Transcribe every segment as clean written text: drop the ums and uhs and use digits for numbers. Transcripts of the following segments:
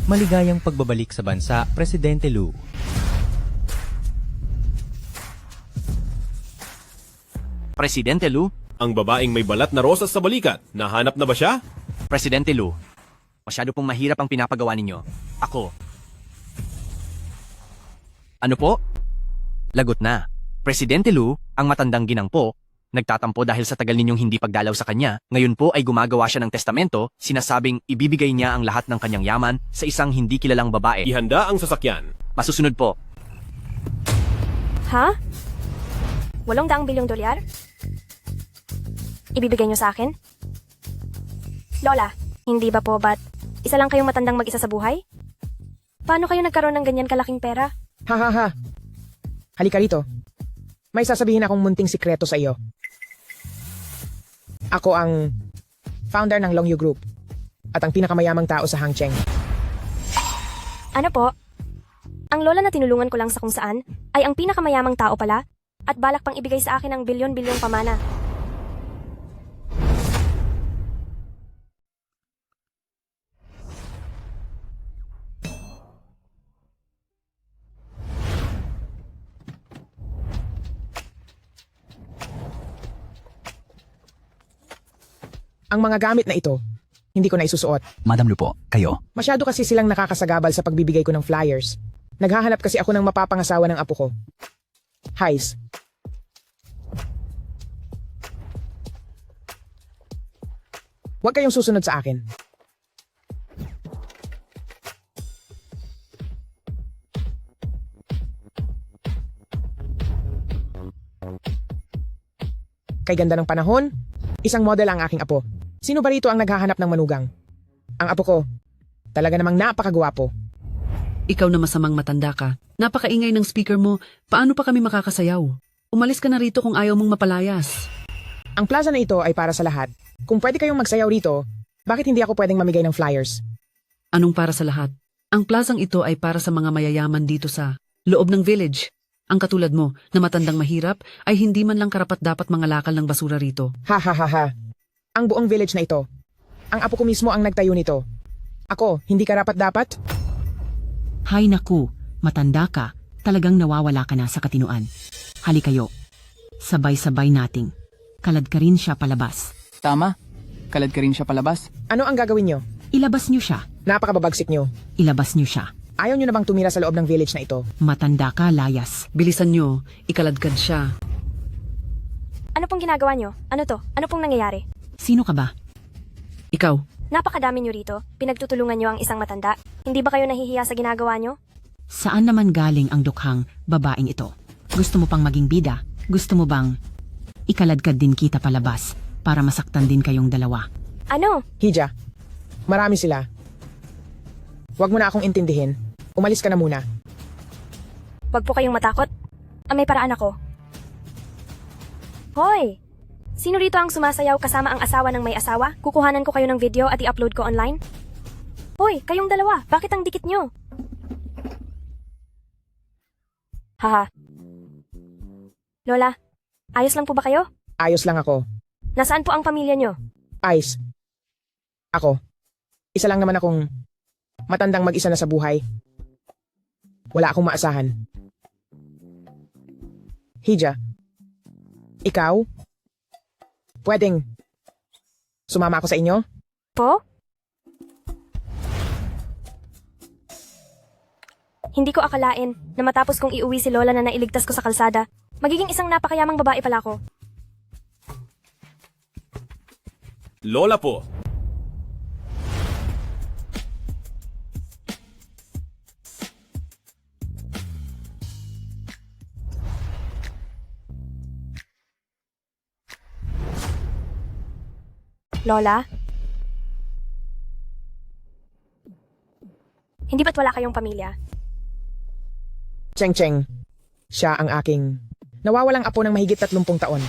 Maligayang pagbabalik sa bansa, Presidente Lu. Presidente Lu? Ang babaeng may balat na rosas sa balikat, nahanap na ba siya? Presidente Lu, masyado pong mahirap ang pinapagawa ninyo. Ako. Ano po? Lagot na. Presidente Lu, ang matandang ginangpo, nagtatampo dahil sa tagal ninyong hindi pagdalaw sa kanya, ngayon po ay gumagawa siya ng testamento, sinasabing ibibigay niya ang lahat ng kanyang yaman sa isang hindi kilalang babae. Ihanda ang sasakyan. Masusunod po. Ha? 800 bilyong dolyar? Ibibigay niyo sa akin? Lola, hindi ba po ba't isa lang kayong matandang mag-isa sa buhay? Paano kayo nagkaroon ng ganyan kalaking pera? Ha ha ha. Halika rito. May sasabihin akong munting sikreto sa iyo. Ako ang founder ng Longyu Group at ang pinakamayamang tao sa Hangcheng. Ano po? Ang lola na tinulungan ko lang sa kung saan ay ang pinakamayamang tao pala at balak pang ibigay sa akin ng bilyon-bilyong pamana. Ang mga gamit na ito, hindi ko na isusuot. Madam Lu po, kayo. Masyado kasi silang nakakasagabal sa pagbibigay ko ng flyers. Naghahanap kasi ako ng mapapangasawa ng apo ko. Heis. Huwag kayong susunod sa akin. Kay ganda ng panahon, isang model ang aking apo. Sino ba rito ang naghahanap ng manugang? Ang apo ko. Talaga namang napakagwapo. Ikaw na masamang matanda ka. Napakaingay ng speaker mo. Paano pa kami makakasayaw? Umalis ka na rito kung ayaw mong mapalayas. Ang plaza na ito ay para sa lahat. Kung pwede kayong magsayaw rito, bakit hindi ako pwedeng mamigay ng flyers? Anong para sa lahat? Ang plazang ito ay para sa mga mayayaman dito sa loob ng village. Ang katulad mo, na matandang mahirap, ay hindi man lang karapat-dapat mga lakal ng basura rito. Ha ha ha ha. Ang buong village na ito. Ang apo ko mismo ang nagtayo nito. Ako, hindi karapat-dapat? Hay naku, matanda ka, talagang nawawala ka na sa katinuan. Hali kayo, sabay-sabay nating. Kalad ka rin siya palabas. Tama. Kalad ka rin siya palabas. Ano ang gagawin nyo? Ilabas niyo siya, Napakababagsik nyo. ilabas niyo siya. Ayaw nyo na bang tumira sa loob ng village na ito? Matanda ka, layas. Bilisan nyo, ikaladkad siya. Ano pong ginagawa niyo? Ano to? Ano pong nangyayari? Sino ka ba? Ikaw, Napakadami niyo rito. Pinagtutulungan niyo ang isang matanda. Hindi ba kayo nahihiya sa ginagawa niyo? Saan naman galing ang dukhang babaeng ito? Gusto mo pang maging bida? Gusto mo bang ikaladkad din kita palabas para masaktan din kayong dalawa? Ano? Hija, marami sila. Huwag mo na akong intindihin. Umalis ka na muna. Huwag po kayong matakot. May paraan ako. Hoy! Sino rito ang sumasayaw kasama ang asawa ng may asawa? Kukuhanan ko kayo ng video at i-upload ko online? Hoy, kayong dalawa, bakit ang dikit nyo? Haha. Lola, ayos lang po ba kayo? Ayos lang ako. Nasaan po ang pamilya nyo? Ice. Ako. Isa lang naman akong matandang mag-isa na sa buhay. Wala akong maasahan. Hija, ikaw? Pwedeng sumama ako sa inyo? Po? Hindi ko akalain na matapos kong iuwi si Lola na nailigtas ko sa kalsada, magiging isang napakayamang babae pala ko. Lola po. Lola? Hindi ba't wala kayong pamilya? Cheng Cheng. Siya ang aking nawawalang apo ng mahigit 30 taon.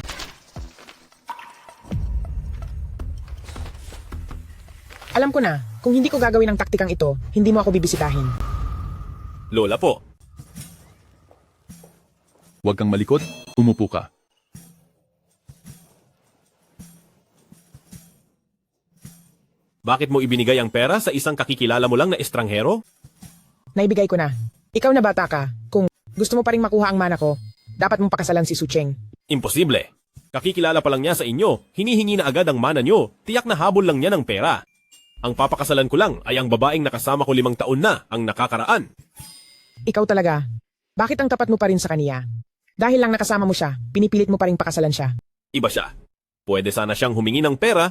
Alam ko na, kung hindi ko gagawin ang taktikang ito, hindi mo ako bibisitahin. Lola po. Huwag kang malikot, umupo ka. Bakit mo ibinigay ang pera sa isang kakikilala mo lang na estranghero? Naibigay ko na. Ikaw na bata ka. Kung gusto mo pa ring makuha ang mana ko, dapat mong pakasalan si Sucheng. Imposible. Kakikilala pa lang niya sa inyo, hinihingi na agad ang mana niyo, tiyak na habol lang niya ng pera. Ang papakasalan ko lang ay ang babaeng nakasama ko 5 taon na ang nakakaraan. Ikaw talaga. Bakit ang tapat mo pa rin sa kaniya? Dahil lang nakasama mo siya, pinipilit mo pa ring pakasalan siya. Iba siya. Pwede sana siyang humingi ng pera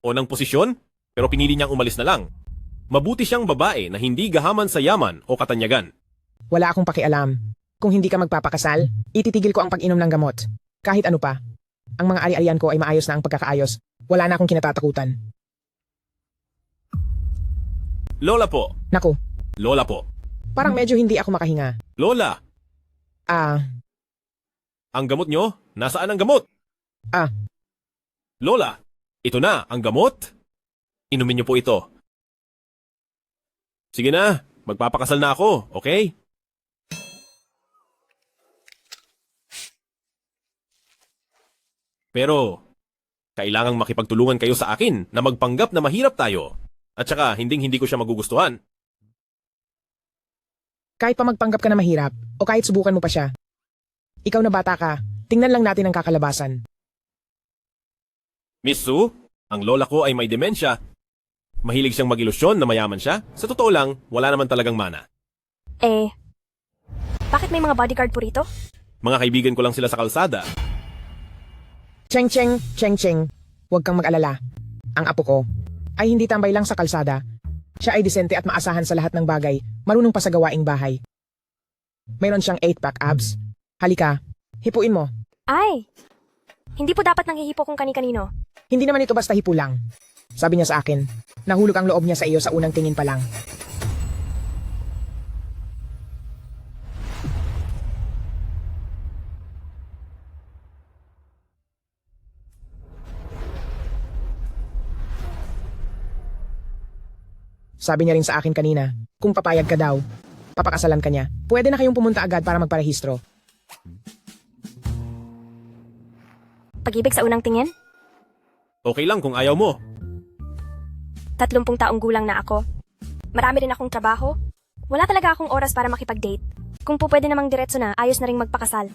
o ng posisyon, pero pinili niyang umalis na lang. Mabuti siyang babae na hindi gahaman sa yaman o katanyagan. Wala akong pakialam. Kung hindi ka magpapakasal, ititigil ko ang pag-inom ng gamot. Kahit ano pa. Ang mga ari-arian ko ay maayos na ang pagkakaayos. Wala na akong kinatatakutan. Lola po. Naku, Lola po. parang medyo hindi ako makahinga. Lola, ang gamot niyo? Nasaan ang gamot? Ah. Lola, ito na ang gamot. Inumin niyo po ito. Sige na, magpapakasal na ako, okay? Pero, kailangang makipagtulungan kayo sa akin na magpanggap na mahirap tayo. At saka, hindi ko siya magugustuhan. Kahit pa magpanggap ka na mahirap, o kahit subukan mo pa siya. Ikaw na bata ka, tingnan lang natin ang kakalabasan. Miss Sue, ang lola ko ay may demensya. Mahilig siyang mag-ilusyon na mayaman siya. Sa totoo lang, wala naman talagang mana. Bakit may mga bodyguard po rito? Mga kaibigan ko lang sila sa kalsada. Cheng Cheng, Cheng Cheng, huwag kang mag-alala. Ang apo ko ay hindi tambay lang sa kalsada. Siya ay disente at maasahan sa lahat ng bagay, marunong pa sa gawaing bahay. Mayroon siyang 8-pack abs. Halika, hipuin mo. Ay! Hindi po dapat nanghihipo kung kani-kanino. Hindi naman ito basta hipo lang. Sabi niya sa akin, nahulog ang loob niya sa iyo sa unang tingin pa lang. Sabi niya rin sa akin kanina, kung papayag ka daw, papakasalan ka niya. Pwede na kayong pumunta agad para magparehistro. Pag-ibig sa unang tingin? Okay lang kung ayaw mo. 30 taong gulang na ako. Marami rin akong trabaho. Wala talaga akong oras para makipag-date. Kung po pwede namang diretso na, ayos na rin magpakasal.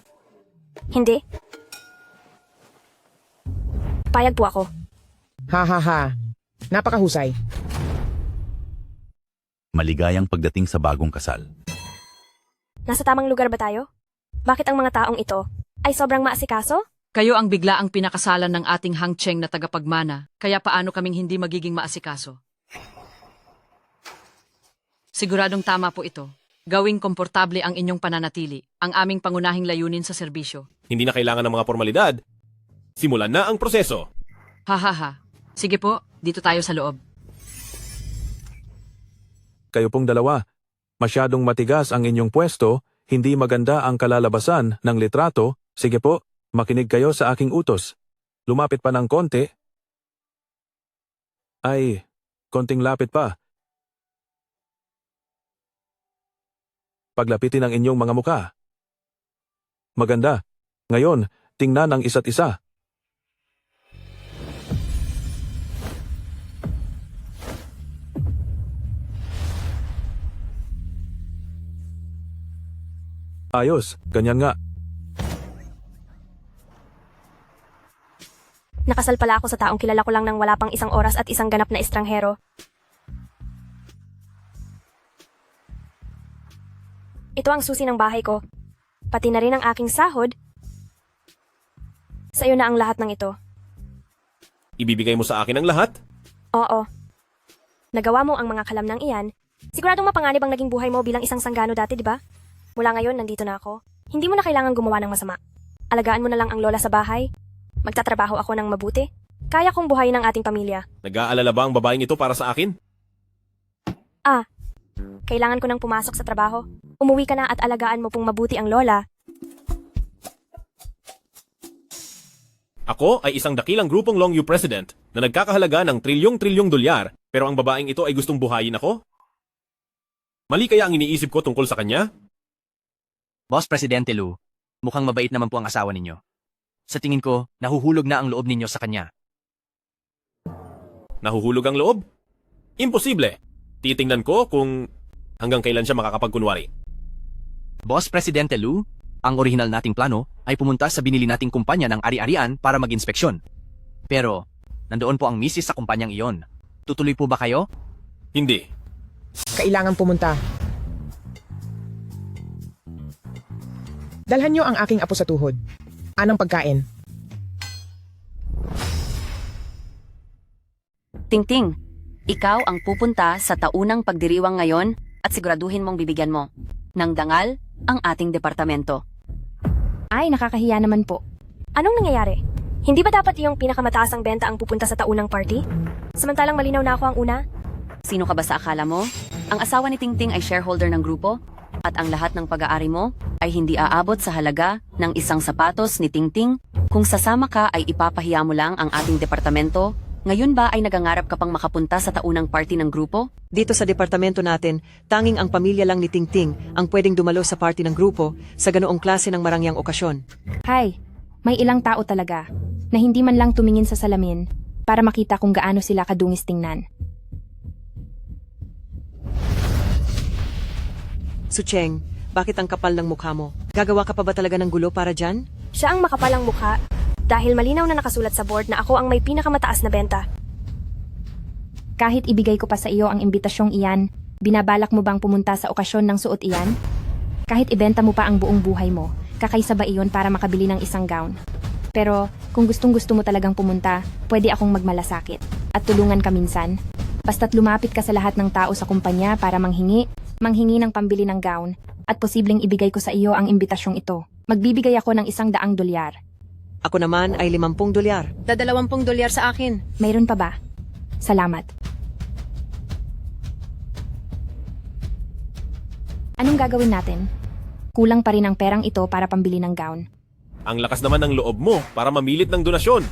Hindi? Payag po ako. Ha ha ha. Napakahusay. Maligayang pagdating sa bagong kasal. Nasa tamang lugar ba tayo? Bakit ang mga taong ito ay sobrang maasikaso? Kayo ang biglaang pinakasalan ng ating hangcheng na tagapagmana, kaya paano kaming hindi magiging maasikaso? Siguradong tama po ito. Gawing komportable ang inyong pananatili, ang aming pangunahing layunin sa serbisyo. Hindi na kailangan ng mga formalidad. Simulan na ang proseso. Ha. Sige po, dito tayo sa loob. Kayo pong dalawa. Masyadong matigas ang inyong pwesto, hindi maganda ang kalalabasan ng litrato. Sige po, makinig kayo sa aking utos. Lumapit pa ng konti. Ay, konting lapit pa. Paglapitin ang inyong mga muka. Maganda. Ngayon, tingnan ang isa't isa. Ayos, ganyan nga. Nakasal pala ako sa taong kilala ko lang ng wala pang 1 oras at isang ganap na estranghero. Ito ang susi ng bahay ko. Pati na rin ang aking sahod. Sa iyo na ang lahat ng ito. Ibibigay mo sa akin ang lahat? Oo. Nagawa mo ang mga kalamnang iyan. Siguradong mapanganib ang naging buhay mo bilang isang sanggano dati, di ba? Mula ngayon, nandito na ako. Hindi mo na kailangan gumawa ng masama. Alagaan mo na lang ang lola sa bahay. Magtatrabaho ako ng mabuti. Kaya kong buhayin ang ating pamilya. Nag-aalala ba ang babaeng ito para sa akin? Kailangan ko nang pumasok sa trabaho. Umuwi ka na at alagaan mo pong mabuti ang lola. Ako ay isang dakilang grupong Long U President na nagkakahalaga ng trilyong-trilyong dolyar, pero ang babaeng ito ay gustong buhayin ako? Mali kaya ang iniisip ko tungkol sa kanya? Boss Presidente Lu, mukhang mabait naman po ang asawa ninyo. Sa tingin ko, nahuhulog na ang loob ninyo sa kanya. Nahuhulog ang loob? Imposible. Titingnan ko kung hanggang kailan siya makakapagkunwari. Boss Presidente Lu, ang orihinal nating plano ay pumunta sa binili nating kumpanya ng ari-arian para mag-inspeksyon. Pero, nandoon po ang misis sa kumpanyang iyon. Tutuloy po ba kayo? Hindi. Kailangan pumunta. Dalhan niyo ang aking apo sa tuhod. Anong pagkain? Tingting, ikaw ang pupunta sa taunang pagdiriwang ngayon at siguraduhin mong bibigyan mo ng dangal ang ating departamento. Ay, nakakahiya naman po. Anong nangyayari? Hindi ba dapat yung pinakamataas ang benta ang pupunta sa taunang party? Samantalang malinaw na ako ang una? Sino ka ba sa akala mo? Ang asawa ni Tingting ay shareholder ng grupo at ang lahat ng pag-aari mo ay hindi aabot sa halaga ng isang sapatos ni Tingting. Kung sasama ka ay ipapahiya mo lang ang ating departamento. Ngayon ba ay nagangarap ka pang makapunta sa taunang party ng grupo? Dito sa departamento natin, tanging ang pamilya lang ni Tingting ang pwedeng dumalo sa party ng grupo sa ganoong klase ng marangyang okasyon. Hay, may ilang tao talaga na hindi man lang tumingin sa salamin para makita kung gaano sila kadungis tingnan. Sucheng, bakit ang kapal ng mukha mo? Gagawa ka pa ba talaga ng gulo para dyan? Siya ang makapalang mukha dahil malinaw na nakasulat sa board na ako ang may pinakamataas na benta. Kahit ibigay ko pa sa iyo ang imbitasyong iyan, binabalak mo bang pumunta sa okasyon ng suot iyan? Kahit ibenta mo pa ang buong buhay mo, kakaisa ba iyon para makabili ng isang gown? Pero kung gustong-gusto mo talagang pumunta, pwede akong magmalasakit at tulungan ka minsan. Basta't lumapit ka sa lahat ng tao sa kumpanya para manghingi ng pambili ng gown at posibleng ibigay ko sa iyo ang imbitasyong ito. Magbibigay ako ng $100. Ako naman ay $50. $20 sa akin. Mayroon pa ba? Salamat. Anong gagawin natin? Kulang pa rin ang perang ito para pambili ng gown. Ang lakas naman ng loob mo para mamilit ng donasyon.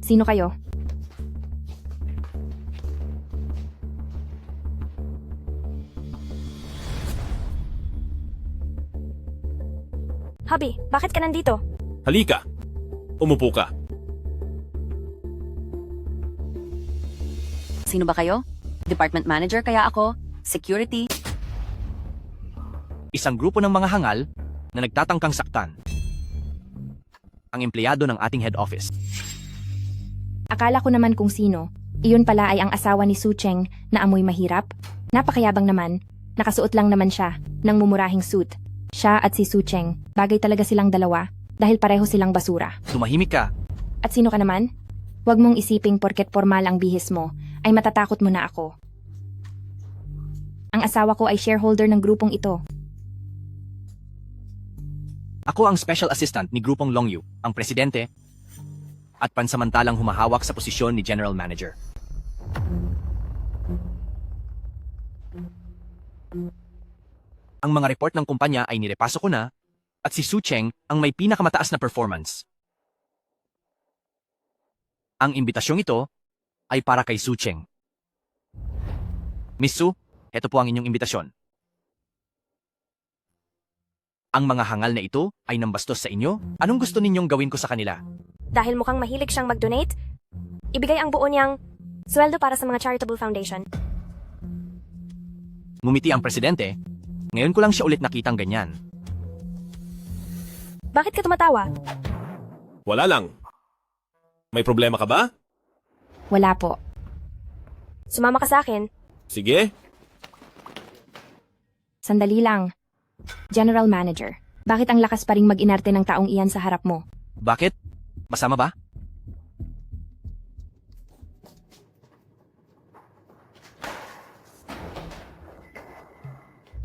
Sino kayo? Hubby, bakit ka nandito? Halika. Umupo ka. Sino ba kayo? Department manager kaya ako? Security? Isang grupo ng mga hangal na nagtatangkang saktan ang empleyado ng ating head office. Akala ko naman kung sino. Iyon pala ay ang asawa ni Sucheng na amoy mahirap. Napakayabang naman. Nakasuot lang naman siya ng mumurahing suit. Siya at si Sucheng, bagay talaga silang dalawa dahil pareho silang basura. Tumahimik ka. At sino ka naman? Huwag mong isiping porket formal ang bihis mo, ay matatakot mo na ako. Ang asawa ko ay shareholder ng grupong ito. Ako ang special assistant ni Grupong Longyu, ang presidente, at pansamantalang humahawak sa posisyon ni general manager. Ang mga report ng kumpanya ay nirepaso ko na, at si Su Cheng ang may pinakamataas na performance. Ang imbitasyong ito ay para kay Su Cheng. Miss Su, ito po ang inyong imbitasyon. Ang mga hangal na ito ay nambastos sa inyo? Anong gusto ninyong gawin ko sa kanila? Dahil mukhang mahilig siyang mag-donate, ibigay ang buo niyang sweldo para sa mga charitable foundation. Ngumiti ang presidente. Ngayon ko lang siya ulit nakitang ganyan. Bakit ka tumatawa? Wala lang. May problema ka ba? Wala po. Sumama ka sa akin. Sige. Sandali lang. General Manager, bakit ang lakas pa ring mag-inarte ng taong iyan sa harap mo? Bakit? Masama ba?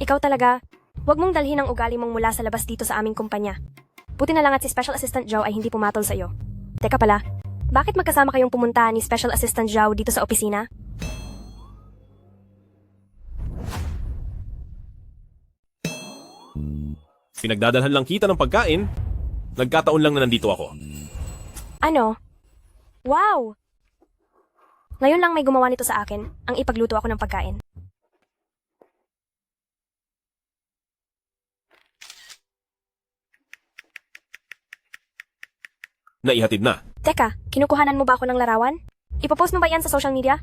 Ikaw talaga, huwag mong dalhin ang ugali mong mula sa labas dito sa aming kumpanya. Buti na lang at si Special Assistant Zhao ay hindi pumatol sa iyo. Teka pala, bakit magkasama kayong pumunta ni Special Assistant Zhao dito sa opisina? Pinagdadalhan lang kita ng pagkain. Nagkataon lang na nandito ako. Ano? Wow! Ngayon lang may gumawa nito sa akin, ang ipagluto ako ng pagkain. Naihatid na. Teka, kinukuhanan mo ba ako ng larawan? Ipopost mo ba yan sa social media?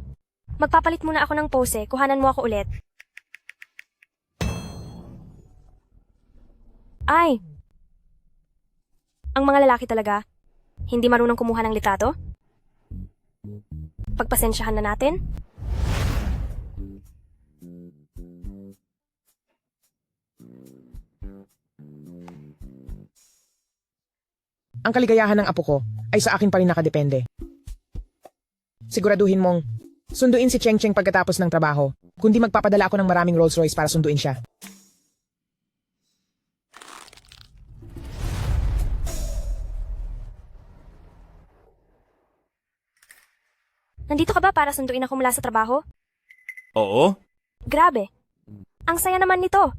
Magpapalit muna ako ng pose, kuhanan mo ako ulit. Ay! Ang mga lalaki talaga, hindi marunong kumuha ng litrato? Pagpasensyahan na natin? Ang kaligayahan ng apo ko ay sa akin pa rin nakadepende. Siguraduhin mong sunduin si Cheng Cheng pagkatapos ng trabaho, kundi magpapadala ako ng maraming Rolls Royce para sunduin siya. Nandito ka ba para sunduin ako mula sa trabaho? Oo? Grabe! Ang saya naman nito!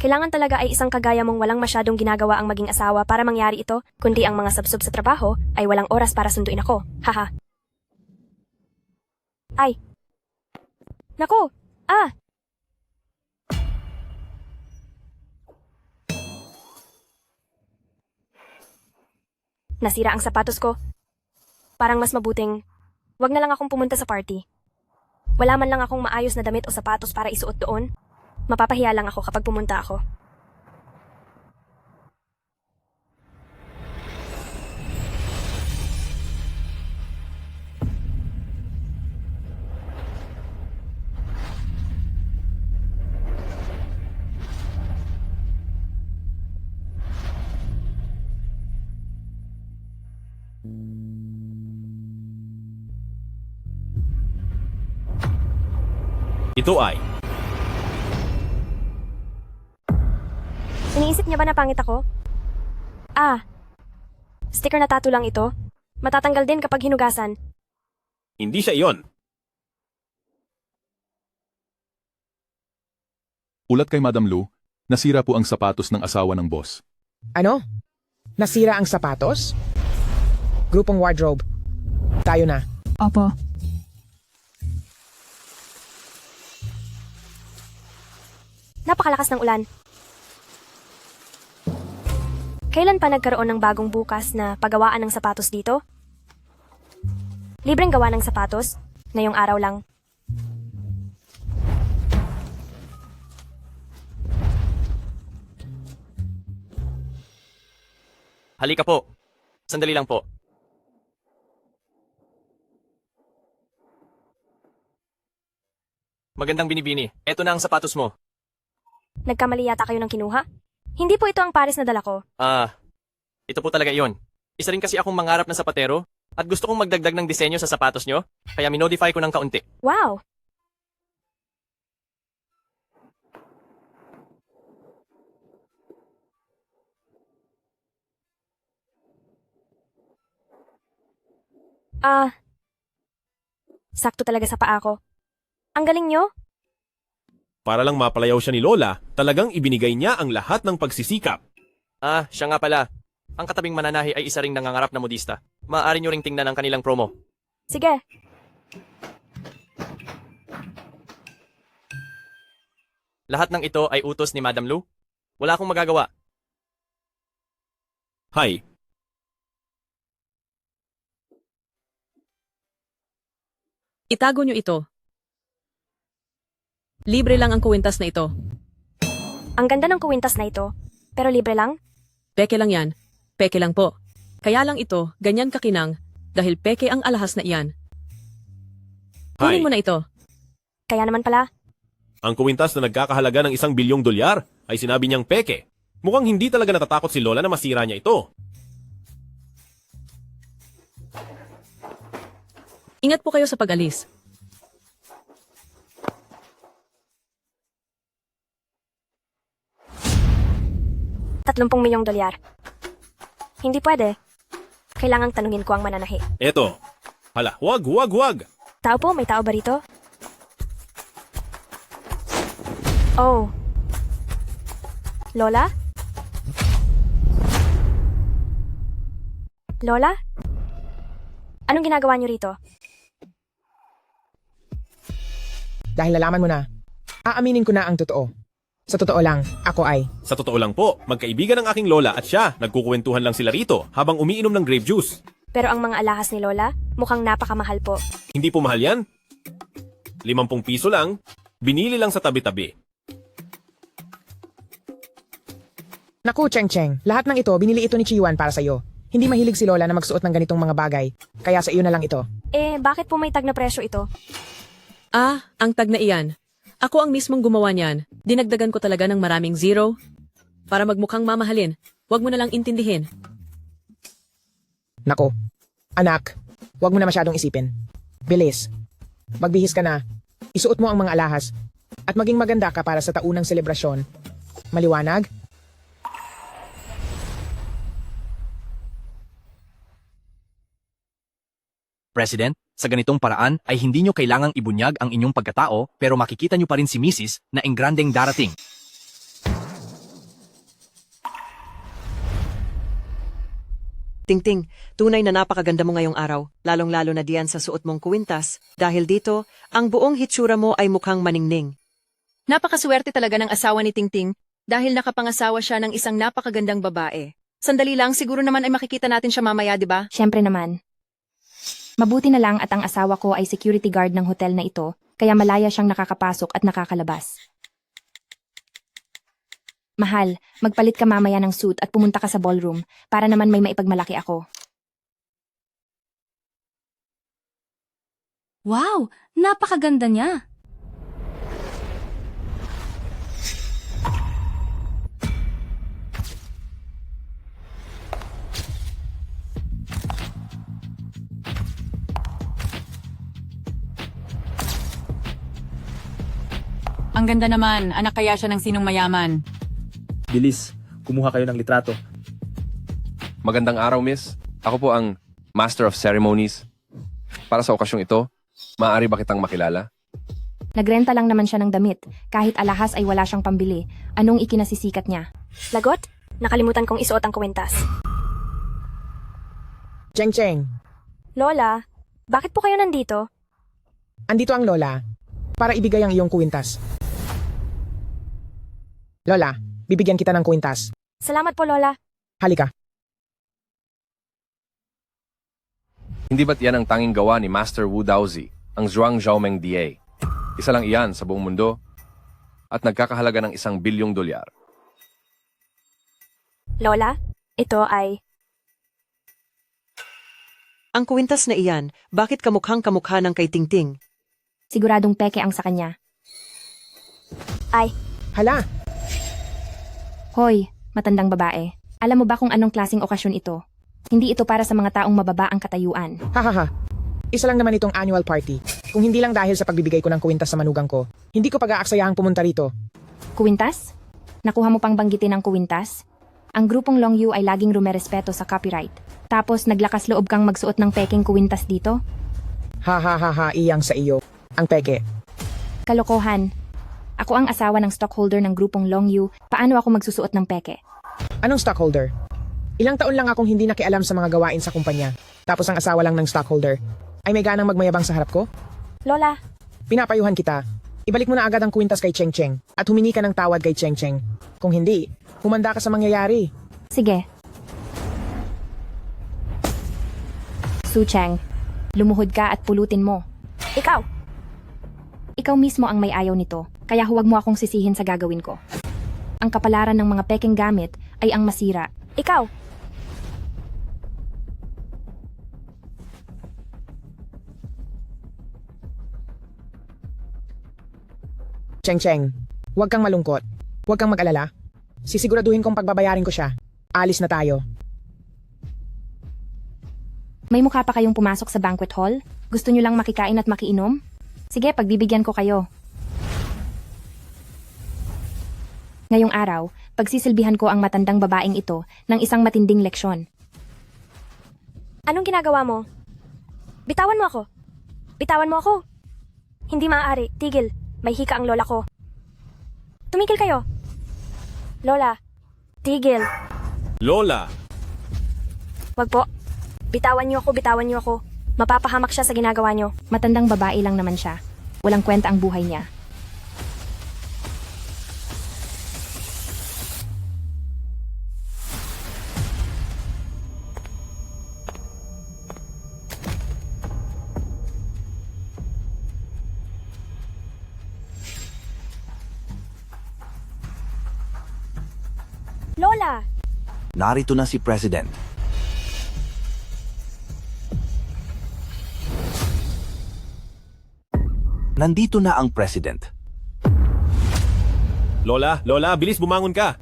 Kailangan talaga ay isang kagaya mong walang masyadong ginagawa ang maging asawa para mangyari ito, kundi ang mga sabsub sa trabaho ay walang oras para sunduin ako. Haha. Ay! Naku! Ah! Nasira ang sapatos ko. Parang mas mabuting wag na lang akong pumunta sa party. Wala man lang akong maayos na damit o sapatos para isuot doon. Mapapahiya lang ako kapag pumunta ako. Ito ay Iniisip niya ba na pangit ako? Ah, sticker na tattoo lang ito. Matatanggal din kapag hinugasan. hindi siya iyon. Ulat kay Madam Lu, nasira po ang sapatos ng asawa ng boss. Ano? Nasira ang sapatos? Grupong wardrobe. Tayo na. Opo. Napakalakas ng ulan. Kailan pa nagkaroon ng bagong bukas na paggawaan ng sapatos dito? Libreng gawa ng sapatos? Ngayong araw lang. Halika po. Sandali lang po. Magandang binibini. Eto na ang sapatos mo. Nagkamali yata kayo ng kinuha? Hindi po ito ang pares na dala ko. Ito po talaga iyon. Isa rin kasi akong mangarap na sapatero at gusto kong magdagdag ng disenyo sa sapatos nyo, kaya minodify ko ng kaunti. Wow! Sakto talaga sa paa ko. Ang galing nyo? Para lang mapalayaw siya ni Lola, talagang ibinigay niya ang lahat ng pagsisikap. Siya nga pala. Ang katabing mananahi ay isa ring nangangarap na modista. Maaari nyo ring tingnan ang kanilang promo. Sige. Lahat ng ito ay utos ni Madam Lu. Wala akong magagawa. Hay, Itago nyo ito. Libre lang ang kuwintas na ito. Ang ganda ng kuwintas na ito. Pero libre lang? Peke lang yan. Peke lang po. Kaya lang ito, ganyan kakinang, dahil peke ang alahas na iyan. hay. Kunin mo na ito. Kaya naman pala. Ang kuwintas na nagkakahalaga ng $1 bilyong ay sinabi niyang peke. Mukhang hindi talaga natatakot si Lola na masira niya ito. Ingat po kayo sa pag-alis. $30 milyong. Hindi pwede. Kailangang tanungin ko ang mananahi. Eto. Hala, wag. Tao po, may tao ba rito? Oh. Lola? Lola? Anong ginagawa niyo rito? Dahil nalaman mo na, aaminin ko na ang totoo. Sa totoo lang, ako ay... Sa totoo lang po, magkaibigan ang aking Lola at siya, nagkukuwentuhan lang sila rito habang umiinom ng grape juice. Pero ang mga alahas ni Lola, mukhang napakamahal po. Hindi po mahal yan. 50 piso lang, binili lang sa tabi-tabi. Naku, Cheng Cheng, lahat ng ito binili ito ni Chiwan para sa'yo. Hindi mahilig si Lola na magsuot ng ganitong mga bagay, kaya sa iyo na lang ito. Bakit po may tag na presyo ito? Ang tag na iyan. Ako ang mismong gumawa niyan. Dinagdagan ko talaga ng maraming zero. Para magmukhang mamahalin, wag mo na lang intindihin. Nako, anak, wag mo na masyadong isipin. Bilis, magbihis ka na, isuot mo ang mga alahas, at maging maganda ka para sa taunang selebrasyon. Maliwanag? President, sa ganitong paraan ay hindi nyo kailangang ibunyag ang inyong pagkatao pero makikita nyo pa rin si Mrs. na engrandeng darating. Tingting, tunay na napakaganda mo ngayong araw, lalong-lalo na diyan sa suot mong kuwintas. Dahil dito, ang buong hitsura mo ay mukhang maningning. Napakaswerte talaga ng asawa ni Tingting dahil nakapangasawa siya ng isang napakagandang babae. Sandali lang, siguro naman ay makikita natin siya mamaya, di ba? Siyempre naman. Mabuti na lang at ang asawa ko ay security guard ng hotel na ito, kaya malaya siyang nakakapasok at nakakalabas. Mahal, magpalit ka mamaya ng suit at pumunta ka sa ballroom para naman may maipagmalaki ako. Wow! Napakaganda niya! Ang ganda naman, anak kaya siya ng sinong mayaman. Bilis, kumuha kayo ng litrato. Magandang araw, miss. Ako po ang Master of Ceremonies. Para sa okasyong ito, maaari ba kitang makilala? Nagrenta lang naman siya ng damit, kahit alahas ay wala siyang pambili. Anong ikinasisikat niya? Lagot? Nakalimutan kong isuot ang kwintas. Cheng Cheng, Lola, bakit po kayo nandito? andito ang Lola para ibigay ang iyong kuwintas. Lola, bibigyan kita ng kuwintas. Salamat po, Lola. Halika. Hindi ba't yan ang tanging gawa ni Master Wu Daozi, ang Zhuang Xiaomeng DA? Isa lang iyan sa buong mundo at nagkakahalaga ng $1 bilyong. Lola, ito ay... Ang kuwintas na iyan, bakit kamukhang kamukha ng kay Tingting? Siguradong peke ang sa kanya. Ay, Hala, hoy, matandang babae. Alam mo ba kung anong klaseng okasyon ito? Hindi ito para sa mga taong mababa ang katayuan. hahaha. Isa lang naman itong annual party. Kung hindi lang dahil sa pagbibigay ko ng kuwintas sa manugang ko, hindi ko pag-aaksayahang pumunta rito. Kuwintas? Nakuha mo pang banggitin ang kuwintas? Ang grupong Long Yu ay laging rumerespeto sa copyright. Tapos naglakas loob kang magsuot ng peking kuwintas dito? Ha, iyang sa iyo. Ang peke. Kalokohan. Ako ang asawa ng stockholder ng grupong Long Yu. Paano ako magsusuot ng peke? Anong stockholder? Ilang taon lang akong hindi nakialam sa mga gawain sa kumpanya. Tapos ang asawa lang ng stockholder ay may ganang magmayabang sa harap ko? Lola, Pinapayuhan kita. Ibalik mo na agad ang kuwintas kay Cheng Cheng at humingi ka ng tawad kay Cheng Cheng. Kung hindi, humanda ka sa mangyayari. sige. Su Cheng, lumuhod ka at pulutin mo. Ikaw! Ikaw mismo ang may ayaw nito, kaya huwag mo akong sisihin sa gagawin ko. Ang kapalaran ng mga peking gamit ay ang masira. Ikaw! Cheng Cheng, huwag kang malungkot. Huwag kang mag-alala. Sisiguraduhin kong pagbabayarin ko siya. Alis na tayo. May mukha pa kayong pumasok sa banquet hall? Gusto nyo lang makikain at makiinom? Sige, pagbibigyan ko kayo. Ngayong araw, pagsisilbihan ko ang matandang babaeng ito ng isang matinding leksyon. Anong ginagawa mo? Bitawan mo ako. Bitawan mo ako. Hindi maaari. Tigil. May hika ang lola ko. Tumigil kayo. Lola. Tigil. Lola! Wag po. Bitawan niyo ako, bitawan niyo ako. Mapapahamak siya sa ginagawa niyo. Matandang babae lang naman siya. Walang kwenta ang buhay niya. Lola! Narito na si President. Nandito na ang President. Lola, Lola, bilis bumangon ka.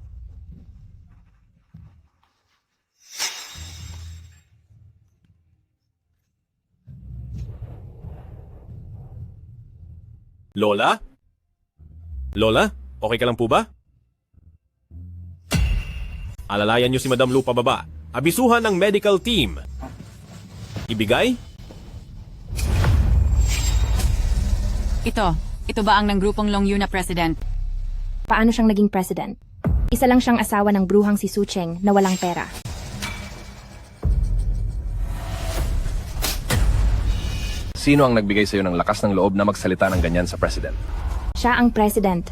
Lola? Lola, okay ka lang po ba? Alalayan niyo si Madam Lu pababa. Abisuhan ng medical team. Ibigay? Ito ba ang ng grupong Long Yu na president? Paano siyang naging president? Isa lang siyang asawa ng bruhang si Su Cheng na walang pera. Sino ang nagbigay sa'yo ng lakas ng loob na magsalita ng ganyan sa president? Siya ang president.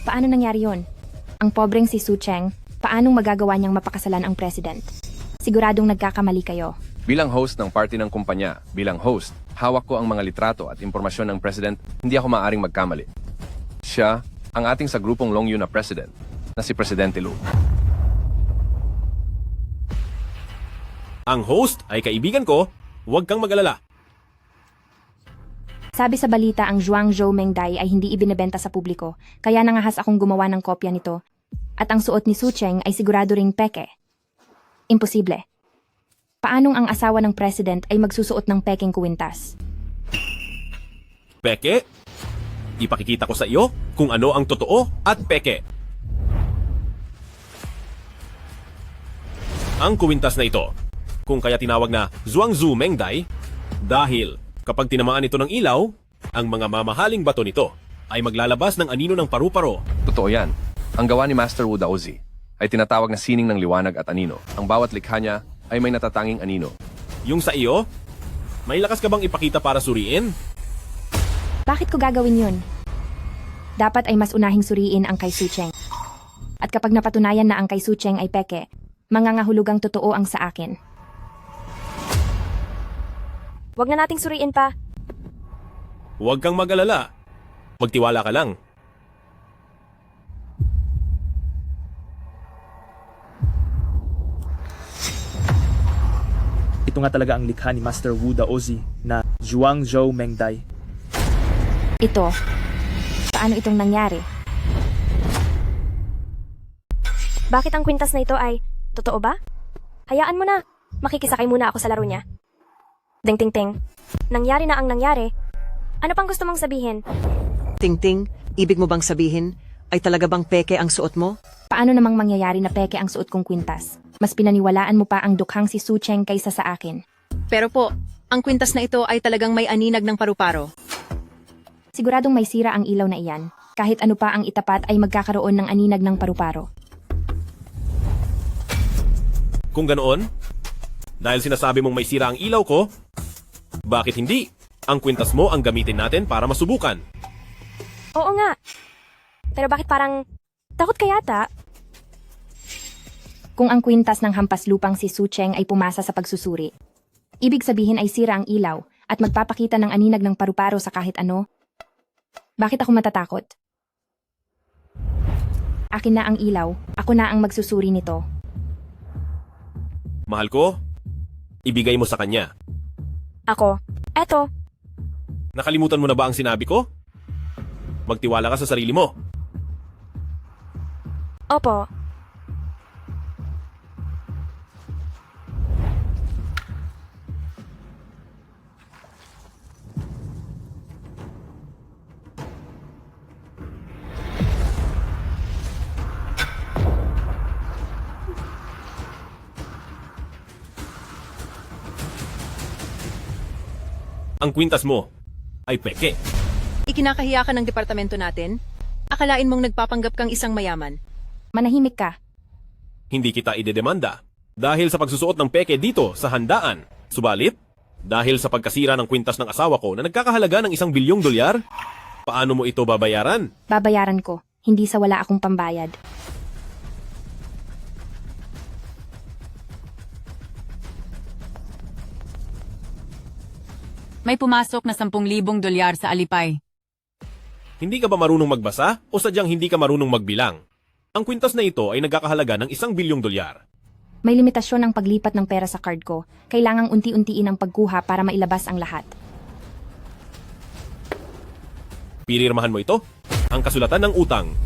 Paano nangyari yun? Ang pobreng si Su Cheng, paanong magagawa niyang mapakasalan ang president? Siguradong nagkakamali kayo. Bilang host ng party ng kumpanya, bilang host, hawak ko ang mga litrato at impormasyon ng president, hindi ako maaaring magkamali. Siya ang ating sa grupong Long Yu na president, na si Presidente Lu. Ang host ay kaibigan ko, huwag kang mag-alala. Sabi sa balita ang Zhuangzhou Mengdai ay hindi ibinebenta sa publiko, kaya nangahas akong gumawa ng kopya nito. At ang suot ni Su Cheng ay sigurado ring peke. Imposible. Paanong ang asawa ng president ay magsusuot ng pekeng kuwintas? Peke? Ipakikita ko sa iyo kung ano ang totoo at peke. Ang kuwintas na ito, kung kaya tinawag na Zhuangzhou Mengdai, dahil kapag tinamaan ito ng ilaw, ang mga mamahaling bato nito ay maglalabas ng anino ng paru-paro. Totoo yan. Ang gawa ni Master Wu Daozi ay tinatawag na sining ng liwanag at anino. Ang bawat likha niya ay may natatanging anino. Yung sa iyo, may lakas ka bang ipakita para suriin? Bakit ko gagawin yun? Dapat ay mas unahing suriin ang kay Su Cheng. At kapag napatunayan na ang kay Su Cheng ay peke, mangangahulugang totoo ang sa akin. Huwag na nating suriin pa. Huwag kang mag-alala. Magtiwala ka lang. Ito nga talaga ang likha ni Master Wu Daozi na Zhuangzhou Mengdai. Ito. Paano itong nangyari? Bakit ang kwintas na ito ay totoo ba? Hayaan mo na. Makikisakay muna ako sa laro niya. Ding ting ting. Nangyari na ang nangyari. Ano pang gusto mong sabihin? Ting-ting, ibig mo bang sabihin, ay talaga bang peke ang suot mo? Paano namang mangyayari na peke ang suot kong kwintas? Mas pinaniwalaan mo pa ang dukhang si Su Cheng kaysa sa akin. Pero po, ang kwintas na ito ay talagang may aninag ng paru-paro. Siguradong may sira ang ilaw na iyan. Kahit ano pa ang itapat ay magkakaroon ng aninag ng paru-paro. Kung ganoon, dahil sinasabi mong may sira ang ilaw ko, bakit hindi? Ang kwintas mo ang gamitin natin para masubukan. Oo nga. Pero bakit parang takot ka yata? Kung ang kwintas ng hampas lupang si Su Cheng ay pumasa sa pagsusuri, ibig sabihin ay sira ang ilaw at magpapakita ng aninag ng paru-paro sa kahit ano. Bakit ako matatakot? Akin na ang ilaw, ako na ang magsusuri nito. Mahal ko, ibigay mo sa kanya. Ako, eto. Nakalimutan mo na ba ang sinabi ko? Magtiwala ka sa sarili mo. Opo. Ang kwintas mo ay peke. Ikinakahiya ka ng departamento natin? Akalain mong nagpapanggap kang isang mayaman. Manahimik ka. Hindi kita idedemanda dahil sa pagsusuot ng peke dito sa handaan. Subalit, dahil sa pagkasira ng kwintas ng asawa ko na nagkakahalaga ng $1 bilyong, paano mo ito babayaran? Babayaran ko, hindi sa wala akong pambayad. May pumasok na $10,000 sa alipay. Hindi ka ba marunong magbasa o sadyang hindi ka marunong magbilang? Ang kwintas na ito ay nagkakahalaga ng $1 bilyong. May limitasyon ang paglipat ng pera sa card ko. Kailangang unti-untiin ang pagkuha para mailabas ang lahat. Pirirmahan mo ito, ang kasulatan ng utang.